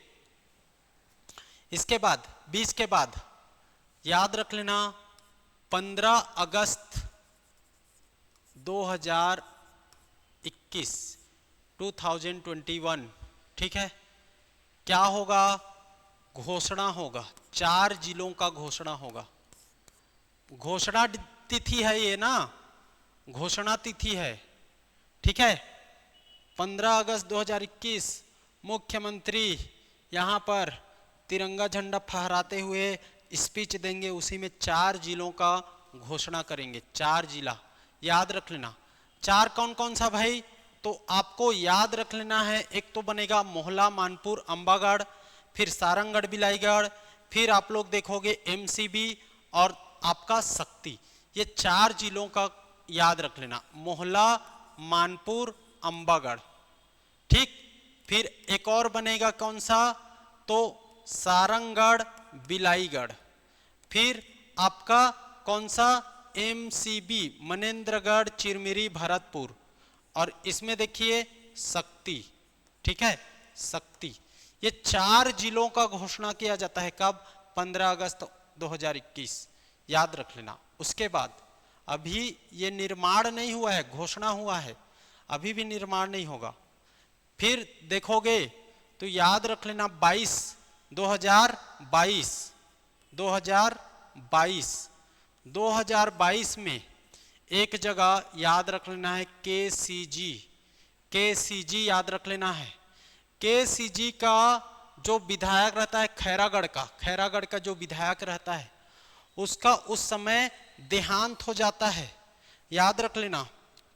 इसके बाद 20 के बाद याद रख लेना 15 अगस्त 2021। ठीक है, क्या होगा? घोषणा होगा, 4 जिलों का घोषणा होगा। घोषणा तिथि है ये ना, घोषणा तिथि है। ठीक है, 15 अगस्त 2021 मुख्यमंत्री यहां पर तिरंगा झंडा फहराते हुए स्पीच देंगे, उसी में 4 जिलों का घोषणा करेंगे। 4 जिला याद रख लेना। 4 कौन कौन सा भाई? तो आपको याद रख लेना है, एक तो बनेगा मोहला, मानपुर, अंबागढ़, फिर सारंगगढ़, बिलाईगढ़, फिर आप लोग देखोगे एमसीबी और आपका शक्ति। ये 4 जिलों का याद रख लेना, मोहला, मानपुर, अंबागढ़। ठीक, फिर एक और बनेगा कौन सा? तो सारंगगढ़, बिलाईगढ़, फिर आपका कौन सा, MCB मनेंद्रगढ़ चिरमिरी भरतपुर, और इसमें देखिए शक्ति, ठीक है शक्ति। ये 4 जिलों का घोषणा किया जाता है कब, 15 अगस्त 2021, याद रख लेना। उसके बाद अभी ये निर्माण नहीं हुआ है, घोषणा हुआ है, अभी भी निर्माण नहीं होगा। फिर देखोगे तो याद रख लेना 2022 में एक जगह याद रख लेना है KCG याद रख लेना है। KCG का जो विधायक रहता है खैरागढ़ का जो विधायक रहता है उसका उस समय देहांत हो जाता है, याद रख लेना,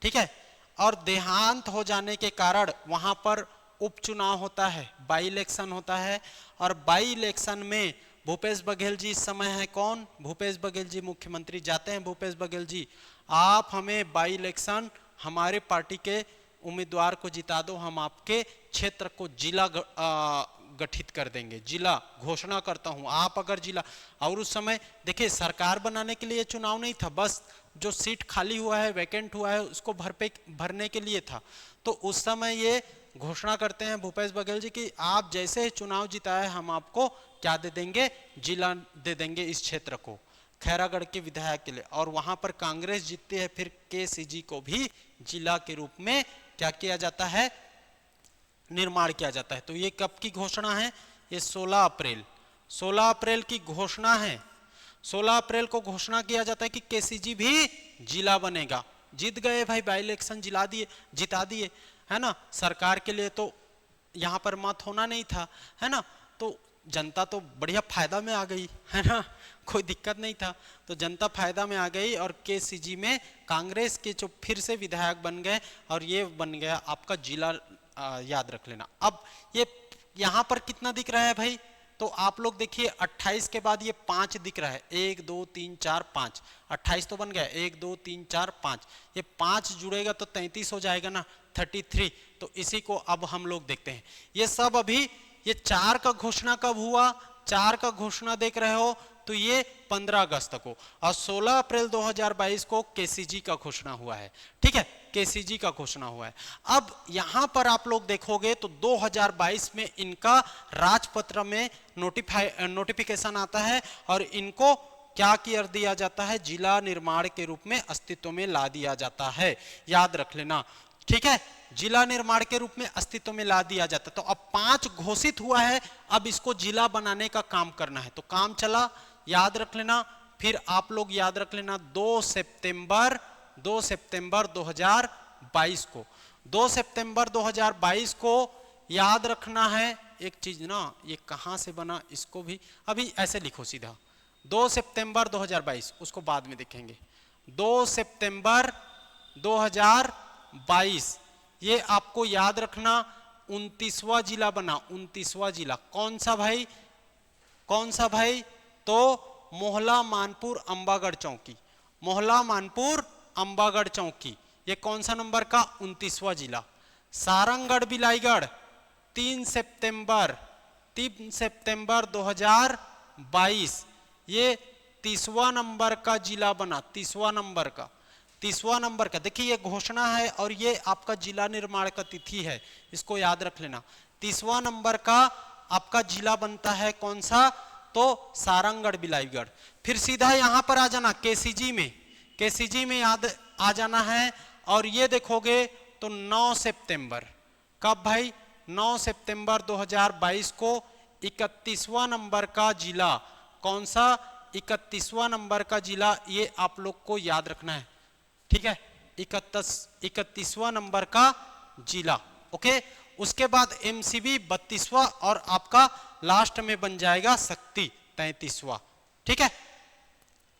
ठीक है। और देहांत हो जाने के कारण वहां पर उपचुनाव होता है, बाई इलेक्शन होता है, और बाई इलेक्शन में भूपेश बघेल जी इस समय है कौन, भूपेश बघेल जी मुख्यमंत्री, जाते हैं भूपेश बघेल जी आप हमें बाई इलेक्शन हमारे पार्टी के उम्मीदवार को जिता दो, हम आपके क्षेत्र को जिला गठित कर देंगे, जिला घोषणा करता हूं, आप अगर जिला। और उस समय देखिए सरकार बनाने के लिए चुनाव नहीं था, बस जो सीट खाली हुआ है, वैकेंट हुआ है, उसको भरने के लिए था। तो उस समय ये घोषणा करते हैं भूपेश बघेल जी की आप जैसे ही चुनाव जिताए हम आपको क्या दे देंगे, जिला दे देंगे इस क्षेत्र को, खैरागढ़ के विधायक के लिए। और वहां पर कांग्रेस जीतती है, फिर KCG को भी जिला के रूप में क्या किया जाता है, निर्माण किया जाता है। तो ये कब की घोषणा है, ये 16 अप्रैल की घोषणा है। 16 अप्रैल को घोषणा किया जाता है कि KCG भी जिला बनेगा। जीत गए भाई, बाई इलेक्शन जिता दिए, है ना। सरकार के लिए तो यहाँ पर मत होना नहीं था, है ना, तो जनता तो बढ़िया फायदा में आ गई, है ना, कोई दिक्कत नहीं था, तो जनता फायदा में आ गई। और KCG में कांग्रेस के जो फिर से विधायक बन गए और ये बन गया आपका जिला, याद रख लेना। अब ये यहाँ पर कितना दिख रहा है भाई, तो आप लोग देखिए 28 के बाद ये 5 दिख रहा है, 1 2 3 4 5, 28 तो बन गया, 1 2 3 4 5, ये 5 जुड़ेगा तो 33 हो जाएगा ना, 33। तो इसी को अब हम लोग देखते हैं। ये सब अभी ये 4 का घोषणा कब हुआ, 4 का घोषणा देख रहे हो तो ये 15 अगस्त को, और 16 अप्रैल 2022 को KCG का घोषणा हुआ है, ठीक है, KCG का घोषणा हुआ है। अब यहां पर आप लोग देखोगे तो 2022 में इनका राजपत्र में नोटिफिकेशन आता है और इनको क्या कर दिया जाता है, जिला निर्माण के रूप में अस्तित्व में ला दिया जाता है, याद रख लेना, ठीक है, जिला निर्माण के रूप में अस्तित्व में ला दिया जाता है। तो अब 5 घोषित हुआ है, अब इसको जिला बनाने का काम करना है, तो काम चला, याद रख लेना। फिर आप लोग याद रख लेना 2 सितंबर 2022 को, 2 सितंबर 2022 को याद रखना है। एक चीज ना, ये कहां से बना, इसको भी अभी ऐसे लिखो सीधा, 2 सितंबर 2022, उसको बाद में देखेंगे। 2 सितंबर 2022 ये आपको याद रखना 29वां जिला बना, 29वां जिला। कौन सा भाई, तो मोहला मानपुर अंबागढ़ चौकी, मोहला मानपुर अंबागढ़ चौकी, ये कौन सा नंबर का, 29वां जिला। सारंगगढ़ बिलाईगढ़ 3 सितंबर 2022, ये 30वां नंबर का जिला बना, 30वां नंबर का। देखिए ये घोषणा है और ये आपका जिला निर्माण का तिथि है, इसको याद रख लेना। 30वां नंबर का आपका जिला बनता है कौन सा, तो सारंगगढ़ बिलाईगढ़। फिर सीधा यहां पर आ जाना KCG में याद आ जाना है। और ये देखोगे तो 9 सितंबर, कब भाई, 9 सितंबर 2022 को 31वां नंबर का जिला, कौन सा, 31वां नंबर का जिला, ये आप लोग को याद रखना है, ठीक है, 31वां नंबर का जिला, ओके। उसके बाद MCB 32वां और आपका लास्ट में बन जाएगा शक्ति 33वां, ठीक है,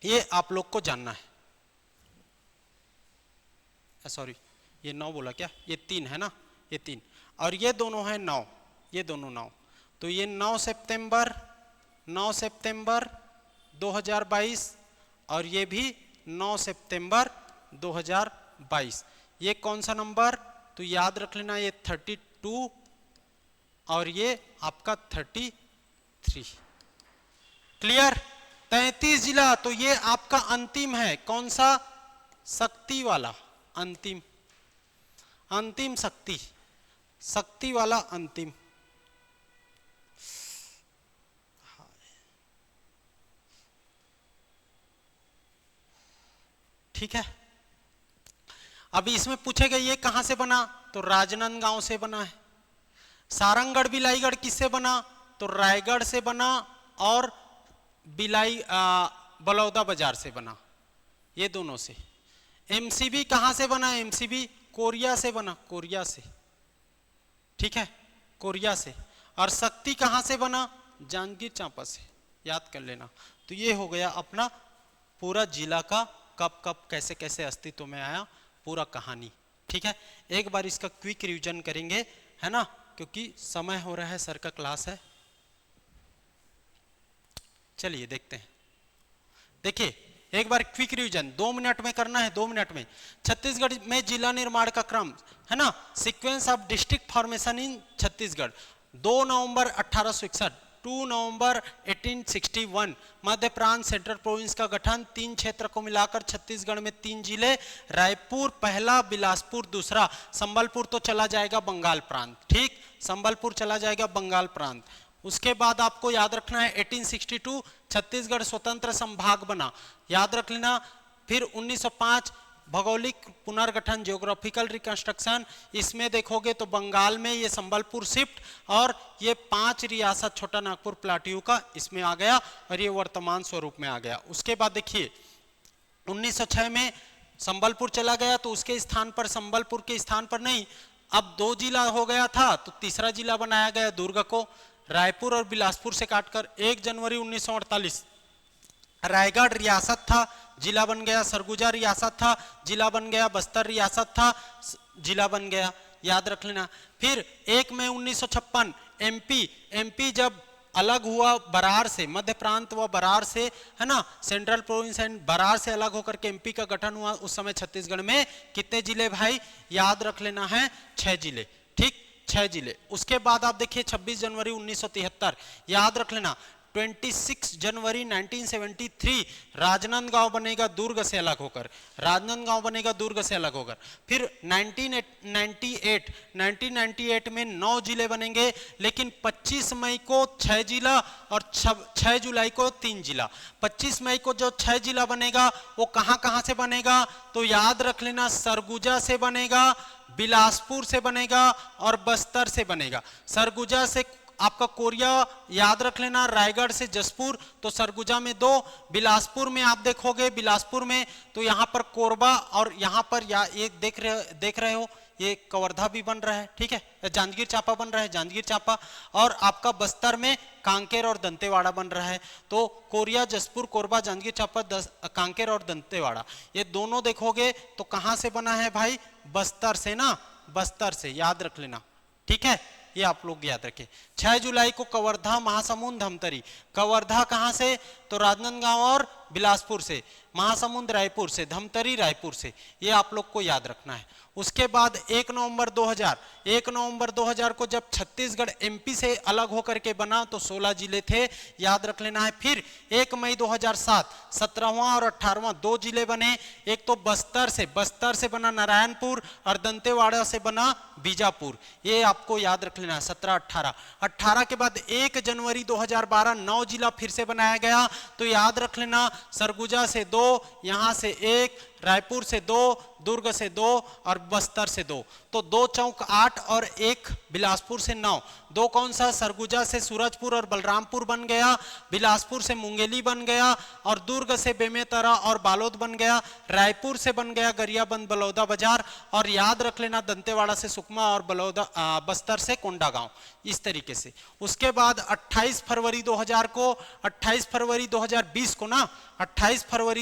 ये आप लोग को जानना है। सॉरी, ये 9 बोला क्या, ये 3 है ना, ये 3, और ये दोनों है 9, ये दोनों 9, तो ये 9 सितंबर 2022 और ये भी 9 सितंबर 2022। ये कौन सा नंबर, तो याद रख लेना, ये 32 और ये आपका 33। क्लियर, 33 जिला। तो ये आपका अंतिम है, कौन सा? शक्ति वाला अंतिम, अंतिम शक्ति, शक्ति वाला अंतिम। ठीक है, अभी इसमें पूछेगा ये कहां से बना, तो राजनांदगांव से बना है। सारंगगढ़ बिलाईगढ़ किससे बना, तो रायगढ़ से बना और बलौदा बाजार से बना, ये दोनों से। एमसीबी कहां से बना, एमसीबी कोरिया से बना, कोरिया से, ठीक है, कोरिया से। और शक्ति कहां से बना, जांजगीर चांपा से, याद कर लेना। तो ये हो गया अपना पूरा जिला का कब कब कैसे कैसे अस्तित्व में आया, पूरा कहानी। ठीक है, एक बार इसका क्विक रिवीजन करेंगे, है ना, क्योंकि समय हो रहा है, सर का क्लास है। चलिए देखते हैं, देखिए एक बार क्विक रिवीजन 2 मिनट में करना है, 2 मिनट में। छत्तीसगढ़ में जिला निर्माण का क्रम, है ना, सीक्वेंस ऑफ डिस्ट्रिक्ट फॉर्मेशन इन छत्तीसगढ़। 2 नवंबर 1861, 2 नवंबर 1861 मध्य प्रांत सेंट्रल प्रोविंस का गठन। 3 क्षेत्र को मिलाकर छत्तीसगढ़ में 3 जिले, रायपुर पहला, बिलासपुर दूसरा, संबलपुर तो चला जाएगा बंगाल प्रांत, ठीक, संबलपुर चला जाएगा बंगाल प्रांत। उसके बाद आपको याद रखना है 1862 छत्तीसगढ़ स्वतंत्र संभाग बना, याद रख लेना। फिर 1905 भौगोलिक पुनर्गठन, जियोग्राफिकल रिकंस्ट्रक्शन, इसमें देखोगे तो बंगाल में ये संबलपुर शिफ्ट और ये 5 रियासत छोटा नागपुर प्लाट्यू का इसमें आ गया और ये वर्तमान स्वरूप में आ गया। उसके बाद देखिए 1906 में संबलपुर चला गया, तो उसके स्थान पर, संबलपुर के स्थान पर नहीं, अब 2 जिला हो गया था, तो तीसरा जिला बनाया गया दुर्ग को, रायपुर और बिलासपुर से काटकर। 1 जनवरी 1948 रायगढ़ रियासत था, जिला बन गया। सरगुजा रियासत था, जिला बन गया। बस्तर रियासत था, जिला बन गया, याद रख लेना। फिर 1 मई 1956 एमपी जब अलग हुआ बरार से, मध्य प्रांत व बरार से, है ना, सेंट्रल प्रोविंस एंड बरार से अलग होकर के एमपी का गठन हुआ। उस समय छत्तीसगढ़ में कितने जिले भाई, याद रख लेना है 6 जिले, ठीक, 6 जिले। उसके बाद आप देखिए 26 जनवरी 1973, याद रख लेना। 26 जनवरी 1973 राजनांदगांव बनेगा दुर्ग से अलग होकर, राजनांदगांव बनेगा दुर्ग से अलग होकर। फिर 1998 में 9 जिले बनेंगे, लेकिन 25 मई को 6 जिला और 6 जुलाई को 3 जिला। 25 मई को जो 6 जिला बनेगा वो कहां से बनेगा, तो याद रख लेना, सरगुजा से बनेगा, बिलासपुर से बनेगा और बस्तर से बनेगा। सरगुजा से आपका कोरिया, याद रख लेना, रायगढ़ से जसपुर, तो सरगुजा में 2, बिलासपुर में आप देखोगे, बिलासपुर में तो यहाँ पर कोरबा और यहाँ पर ये देख रहे हो, ये कवर्धा भी बन रहा है, ठीक है, जांजगीर चांपा बन रहा है, जांजगीर चांपा। और आपका बस्तर में कांकेर और दंतेवाड़ा बन रहा है। तो कोरिया, जसपुर, कोरबा, जांजगीर चांपा, कांकेर और दंतेवाड़ा, ये दोनों देखोगे तो कहां से बना है भाई, बस्तर से ना, बस्तर से, याद रख लेना, ठीक है, ये आप लोग याद रखें। 6 जुलाई को कवर्धा, महासमुंद, धमतरी। कवर्धा कहां से, तो राजनांदगांव और बिलासपुर से। महासमुंद रायपुर से, धमतरी रायपुर से, ये आप लोग को याद रखना है। उसके बाद 1 नवंबर 2000 को जब छत्तीसगढ़ एमपी से अलग होकर के बना तो 16 जिले थे, याद रख लेना है। फिर 1 मई 2007 17वां और 18वां 2 जिले बने। एक तो बस्तर से बना नारायणपुर और दंतेवाड़ा से बना बीजापुर, ये आपको याद रख लेना है। 17-18 के बाद 1 जनवरी 2012 9 जिला फिर से बनाया गया, तो याद रख लेना, सरगुजा से 2, यहां से 1, रायपुर से 2, दुर्ग से 2 और बस्तर से 2, तो 2 चौक 8 और 1 बिलासपुर से 9। 2 कौन सा, सरगुजा से सूरजपुर और बलरामपुर बन गया, बिलासपुर से मुंगेली बन गया और दुर्ग से बेमेतरा और बालोद बन गया, रायपुर से बन गया गरियाबंद, बलौदा बाजार, और याद रख लेना दंतेवाड़ा से सुकमा और बस्तर से कोंडागांव, इस तरीके से। उसके बाद 28 फरवरी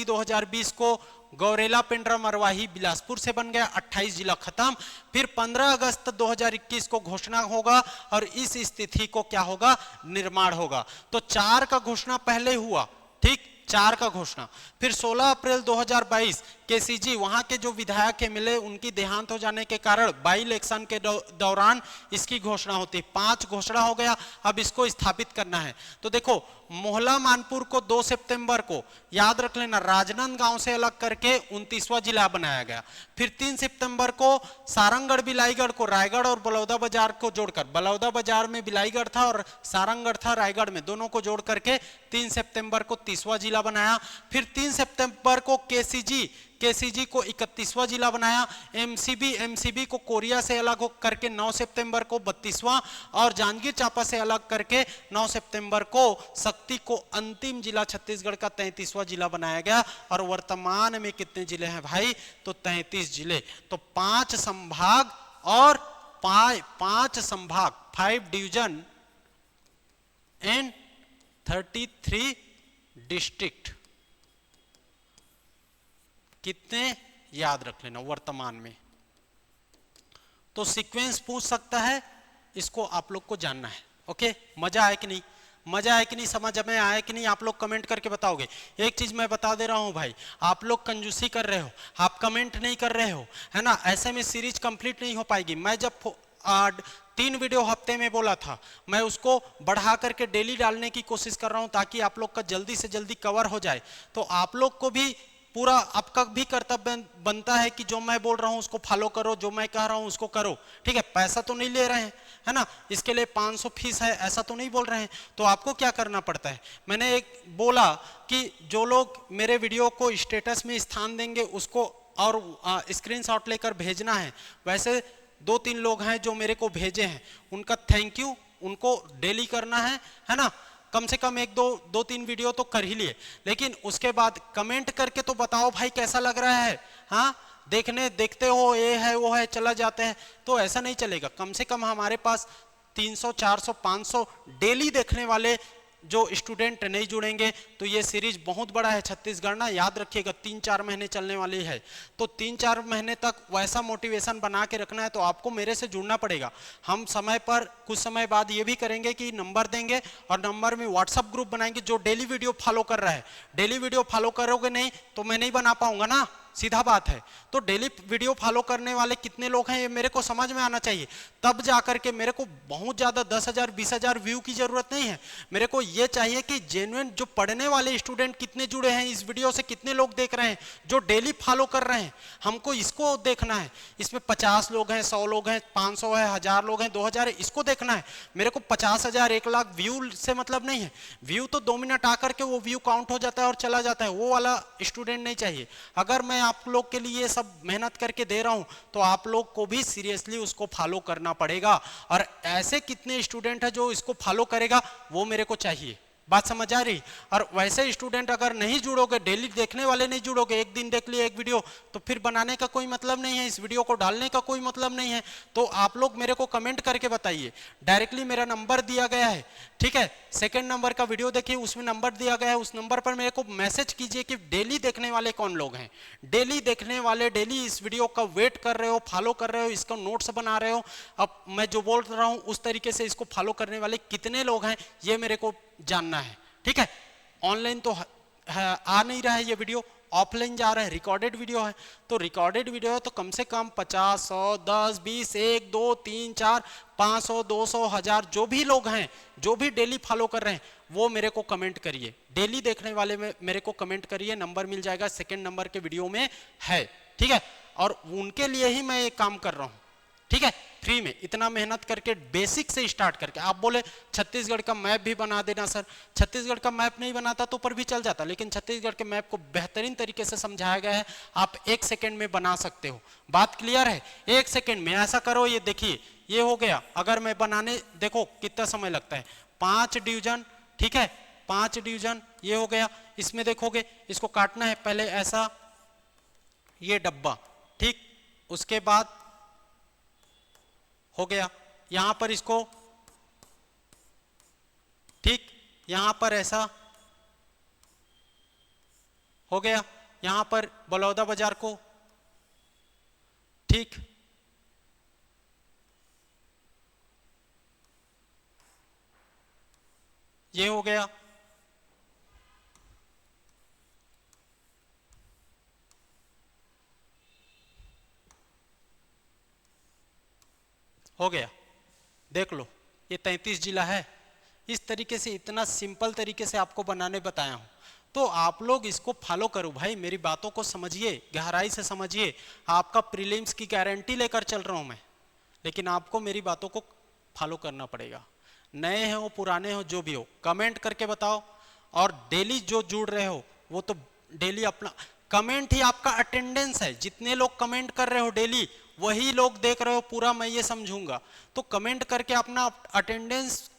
2020 को गौरेला, पेंड्रा, मरवाही, बिलासपुर से बन गया, 28 जिला खत्म। फिर 15 अगस्त 2021 को घोषणा होगा और इस स्थिति को क्या होगा, निर्माण होगा। तो 4 का घोषणा पहले हुआ, ठीक, 4 का घोषणा। फिर 16 अप्रैल 2022 केसीजी वहां के जो विधायक मिले उनकी देहांत हो जाने के कारण बाई इलेक्शन के दौरान इसकी घोषणा होती। 5 घोषणा हो गया, अब इसको स्थापित करना है। तो देखो मोहला मानपुर को 2 सितंबर को याद रख लेना राजनांदगांव से अलग करके 29वां जिला बनाया गया। फिर 3 सितंबर को सारंगगढ़ बिलाईगढ़ को रायगढ़ और बलौदाबाजार को जोड़कर, बलौदाबाजार में बिलाईगढ़ था और सारंगगढ़ था रायगढ़ में, दोनों को जोड़ करके 3 सितंबर को 30वां जिला बनाया। फिर 3 सितंबर को केसीजी को 31वां जिला बनाया। एमसीबी को कोरिया से अलग करके 9 सितंबर को 32वां और जांजगीर चांपा से अलग करके 9 सितंबर को शक्ति को अंतिम जिला छत्तीसगढ़ का 33वां जिला बनाया गया। और वर्तमान में कितने जिले हैं भाई? तो 33 जिले। तो 5 संभाग और 5 संभाग, 5 डिवीजन एंड 33 डिस्ट्रिक्ट। कितने याद रख लेना वर्तमान में। तो सीक्वेंस पूछ सकता है, इसको आप लोग को जानना है। ओके, मजा आया कि नहीं? मजा आया कि नहीं? समझ में आया कि नहीं? आप लोग कमेंट करके बताओगे। एक चीज मैं बता दे रहा हूं भाई, आप लोग कंजूसी कर रहे हो, आप कमेंट नहीं कर रहे हो, है ना, ऐसे में सीरीज कंप्लीट नहीं हो पाएगी। मैं जब 3 वीडियो हफ्ते में बोला था, मैं उसको बढ़ा करके डेली डालने की कोशिश कर रहा हूं ताकि आप लोग का जल्दी से जल्दी कवर हो जाए। तो आप लोग को भी पूरा आपका भी कर्तव्य बनता है कि जो मैं बोल रहा हूं उसको फॉलो करो, जो मैं कह रहा हूं उसको करो। ठीक है, पैसा तो नहीं ले रहे हैं, है ना, इसके लिए 500 फीस है ऐसा तो नहीं बोल रहे हैं। तो आपको क्या करना पड़ता है, मैंने एक बोला कि जो लोग मेरे वीडियो को स्टेटस में स्थान देंगे उसको और स्क्रीनशॉट लेकर भेजना है। वैसे 2-3 लोग हैं जो मेरे को भेजे हैं, उनका थैंक यू, उनको डेली करना है ना, कम से कम 1-2-3 वीडियो तो कर ही लिए। लेकिन उसके बाद कमेंट करके तो बताओ भाई कैसा लग रहा है। हाँ, देखते हो ये है वो है चला जाते हैं, तो ऐसा नहीं चलेगा। कम से कम हमारे पास 300 400 500 डेली देखने वाले जो स्टूडेंट नहीं जुड़ेंगे तो ये सीरीज बहुत बड़ा है छत्तीसगढ़ ना, याद रखिएगा 3-4 महीने चलने वाली है। तो 3-4 महीने तक वैसा मोटिवेशन बना के रखना है तो आपको मेरे से जुड़ना पड़ेगा। हम समय पर कुछ समय बाद ये भी करेंगे कि नंबर देंगे और नंबर में व्हाट्सअप ग्रुप बनाएंगे जो डेली वीडियो फॉलो कर रहा है। डेली वीडियो फॉलो करोगे नहीं तो मैं नहीं बना पाऊंगा ना, सीधा बात है। तो डेली वीडियो फॉलो करने वाले कितने लोग हैं ये मेरे को समझ में आना चाहिए, तब जाकर के मेरे को बहुत ज्यादा 10,000 20,000 व्यू की जरूरत नहीं है। मेरे को ये चाहिए कि जेन्युइन जो पढ़ने वाले स्टूडेंट कितने जुड़े हैं इस वीडियो से, कितने लोग देख रहे हैं, जो डेली फॉलो कर रहे हैं, हमको इसको देखना है। इसमें 50 लोग हैं, 100 लोग हैं, 500 है, 1000 लोग हैं, 2000 है, इसको देखना है। मेरे को 50,000 1 लाख व्यू से मतलब नहीं है। व्यू तो 2 मिनट आकर के वो व्यू काउंट हो जाता है और चला जाता है, वो वाला स्टूडेंट नहीं चाहिए। अगर मैं आप लोग के लिए सब मेहनत करके दे रहा हूं तो आप लोग को भी सीरियसली उसको फॉलो करना पड़ेगा। और ऐसे कितने स्टूडेंट है जो इसको फॉलो करेगा वो मेरे को चाहिए। बात समझ आ रही? और वैसे स्टूडेंट अगर नहीं जुड़ोगे, डेली देखने वाले नहीं जुड़ोगे, एक दिन देख लिए एक वीडियो, तो फिर बनाने का कोई मतलब नहीं है, इस वीडियो को डालने का कोई मतलब नहीं है। तो आप लोग मेरे को कमेंट करके बताइए। डायरेक्टली मेरा नंबर दिया गया है, ठीक है, सेकंड नंबर का वीडियो देखिए, उसमें नंबर दिया गया है, उस नंबर पर मेरे को मैसेज कीजिए कि डेली देखने वाले कौन लोग हैं। डेली देखने वाले, डेली इस वीडियो का वेट कर रहे हो, फॉलो कर रहे हो, इसका नोट्स बना रहे हो, अब मैं जो बोल रहा हूं उस तरीके से इसको फॉलो करने वाले कितने लोग हैं ये मेरे को जानना है। ठीक है, ऑनलाइन तो आ नहीं रहा है ये वीडियो, ऑफलाइन जा रहा है, रिकॉर्डेड वीडियो है। तो रिकॉर्डेड वीडियो है तो कम से कम 50 100 10 20 1 2 3 4 500 200 1000 जो भी लोग हैं, जो भी डेली फॉलो कर रहे हैं वो मेरे को कमेंट करिए। डेली देखने वाले में मेरे को कमेंट करिए, नंबर मिल जाएगा, सेकंड नंबर के वीडियो में है। ठीक है, और उनके लिए ही मैं ये काम कर रहा हूं। ठीक है, फ्री में इतना मेहनत करके बेसिक से स्टार्ट करके। आप बोले छत्तीसगढ़ का मैप भी बना देना सर, छत्तीसगढ़ का मैप नहीं बनाता तो पर भी चल जाता, लेकिन छत्तीसगढ़ के मैप को बेहतरीन तरीके से समझाया गया है, आप 1 सेकंड में बना सकते हो। बात क्लियर है? 1 सेकंड में ऐसा करो, ये देखिए ये हो गया। अगर मैं बनाने, देखो कितना समय लगता है, 5 डिवीजन, ठीक है, 5 डिवीजन ये हो गया। इसमें देखोगे इसको काटना है पहले ऐसा, ये डब्बा, ठीक, उसके बाद हो गया यहां पर इसको, ठीक, यहां पर ऐसा हो गया, यहां पर बलौदा बाजार को, ठीक, ये हो गया, हो गया, देख लो ये 33 जिला है। इस तरीके से इतना सिंपल तरीके से आपको बनाने बताया हूँ, तो आप लोग इसको फॉलो करो भाई, मेरी बातों को समझिए, गहराई से समझिए। आपका प्रीलिम्स की गारंटी लेकर चल रहा हूँ मैं, लेकिन आपको मेरी बातों को फॉलो करना पड़ेगा। नए हो पुराने हो जो भी हो, कमेंट करके बताओ। और डेली जो जुड़ रहे हो वो तो डेली अपना कमेंट ही आपका अटेंडेंस है। जितने लोग कमेंट कर रहे हो डेली वही लोग देख रहे हो पूरा, मैं ये समझूंगा। तो कमेंट करके अपना अटेंडेंस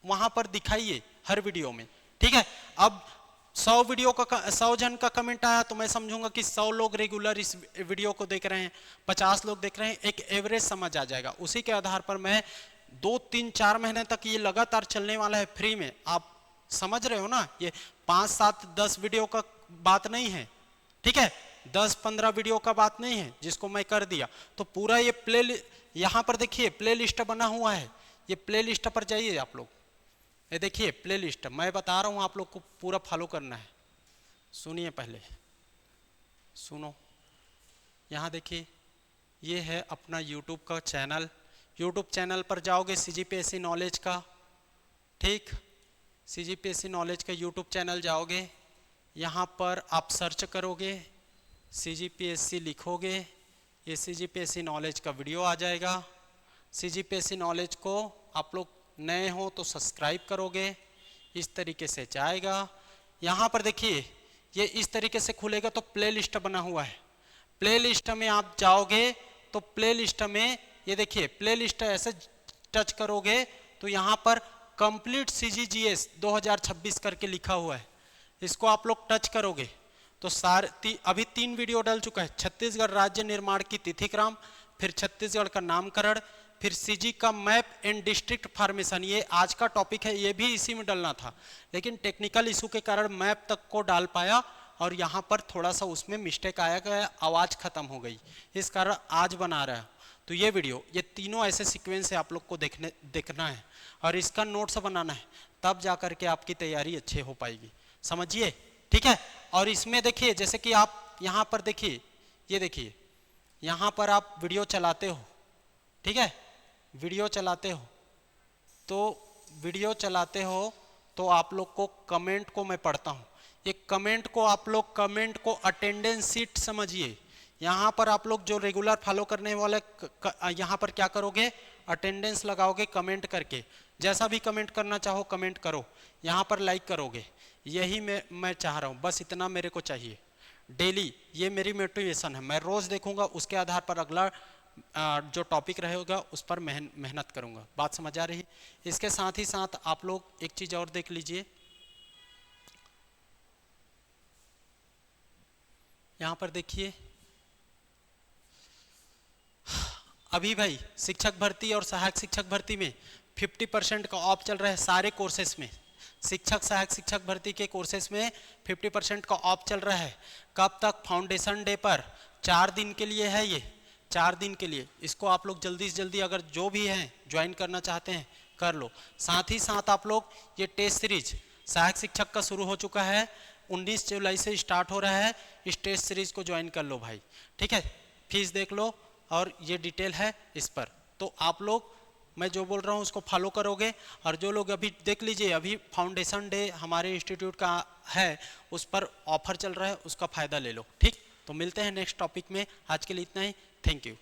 वहां पर दिखाइए हर वीडियो में, ठीक है। अब 100 जन का कमेंट आया तो मैं समझूंगा कि 100 लोग रेगुलर इस वीडियो को देख रहे हैं, 50 लोग देख रहे हैं, एक एवरेज समझ आ जाएगा। उसी के आधार पर मैं 2, 3, 4 महीने तक ये लगातार चलने वाला है फ्री में। आप समझ रहे हो ना, ये 5, 7, 10 वीडियो का बात नहीं है, ठीक है, 10, 15 वीडियो का बात नहीं है जिसको मैं कर दिया। तो पूरा ये यहाँ पर देखिए प्ले लिस्ट बना हुआ है, ये प्ले लिस्ट पर जाइए आप लोग, ये देखिए प्ले लिस्ट मैं बता रहा हूँ, आप लोग को पूरा फॉलो करना है। सुनिए, पहले सुनो, यहाँ देखिए ये है अपना यूट्यूब का चैनल। यूट्यूब चैनल पर जाओगे CGPSC नॉलेज का, ठीक, CGPSC नॉलेज का यूट्यूब चैनल जाओगे, यहाँ पर आप सर्च करोगे CGPSC लिखोगे, ये CGPSC नॉलेज का वीडियो आ जाएगा। CGPSC नॉलेज को आप लोग नए हो तो सब्सक्राइब करोगे, इस तरीके से जाएगा। यहाँ पर देखिए ये इस तरीके से खुलेगा, तो प्ले लिस्ट बना हुआ है। प्ले लिस्ट में आप जाओगे तो प्ले लिस्ट में ये देखिए प्ले लिस्ट ऐसे टच करोगे तो यहाँ पर कंप्लीट CGGS 2026 करके लिखा हुआ है, इसको आप लोग टच करोगे तो अभी 3 वीडियो डल चुका है। छत्तीसगढ़ राज्य निर्माण की तिथिक्रम, फिर छत्तीसगढ़ का नामकरण, फिर CG का मैप एंड डिस्ट्रिक्ट फॉर्मेशन, ये आज का टॉपिक है, ये भी इसी में डलना था, लेकिन टेक्निकल इशू के कारण मैप तक को डाल पाया और यहाँ पर थोड़ा सा उसमें मिस्टेक आया गया, आवाज़ खत्म हो गई, इस कारण आज बना रहा है। तो ये वीडियो, ये तीनों ऐसे सीक्वेंस से आप लोग को देखना है और इसका नोट्स बनाना है, तब जा करके आपकी तैयारी अच्छे हो पाएगी, समझिए, ठीक है। और इसमें देखिए जैसे कि आप यहाँ पर देखिए, ये देखिए यहाँ पर आप वीडियो चलाते हो, ठीक है, वीडियो चलाते हो तो आप लोग को कमेंट को मैं पढ़ता हूँ, ये कमेंट को आप लोग कमेंट को अटेंडेंस सीट समझिए। यहाँ पर आप लोग जो रेगुलर फॉलो करने वाले यहाँ पर क्या करोगे, अटेंडेंस लगाओगे कमेंट करके, जैसा भी कमेंट करना चाहो कमेंट करो, यहाँ पर लाइक करोगे, यही मैं चाह रहा हूँ, बस इतना मेरे को चाहिए डेली। ये मेरी मोटिवेशन है, मैं रोज़ देखूंगा, उसके आधार पर अगला जो टॉपिक रहेगा उस पर मेहनत करूंगा। बात समझ आ रही? इसके साथ ही साथ आप लोग एक चीज़ और देख लीजिए, यहाँ पर देखिए अभी भाई शिक्षक भर्ती और सहायक शिक्षक भर्ती में 50% का ऑफ चल रहा है सारे कोर्सेस में। शिक्षक सहायक शिक्षक भर्ती के कोर्सेस में 50% का ऑफ चल रहा है। कब तक? फाउंडेशन डे पर 4 दिन के लिए है, ये 4 दिन के लिए। इसको आप लोग जल्दी से जल्दी अगर जो भी हैं ज्वाइन करना चाहते हैं कर लो। साथ ही साथ आप लोग ये टेस्ट सीरीज सहायक शिक्षक का शुरू हो चुका है, 19 जुलाई से स्टार्ट हो रहा है, इस टेस्ट सीरीज को ज्वाइन कर लो भाई, ठीक है। फीस देख लो और ये डिटेल है इस पर, तो आप लोग मैं जो बोल रहा हूँ उसको फॉलो करोगे। और जो लोग अभी देख लीजिए, अभी फाउंडेशन डे हमारे इंस्टीट्यूट का है, उस पर ऑफर चल रहा है, उसका फ़ायदा ले लो, ठीक। तो मिलते हैं नेक्स्ट टॉपिक में, आज के लिए इतना ही, थैंक यू।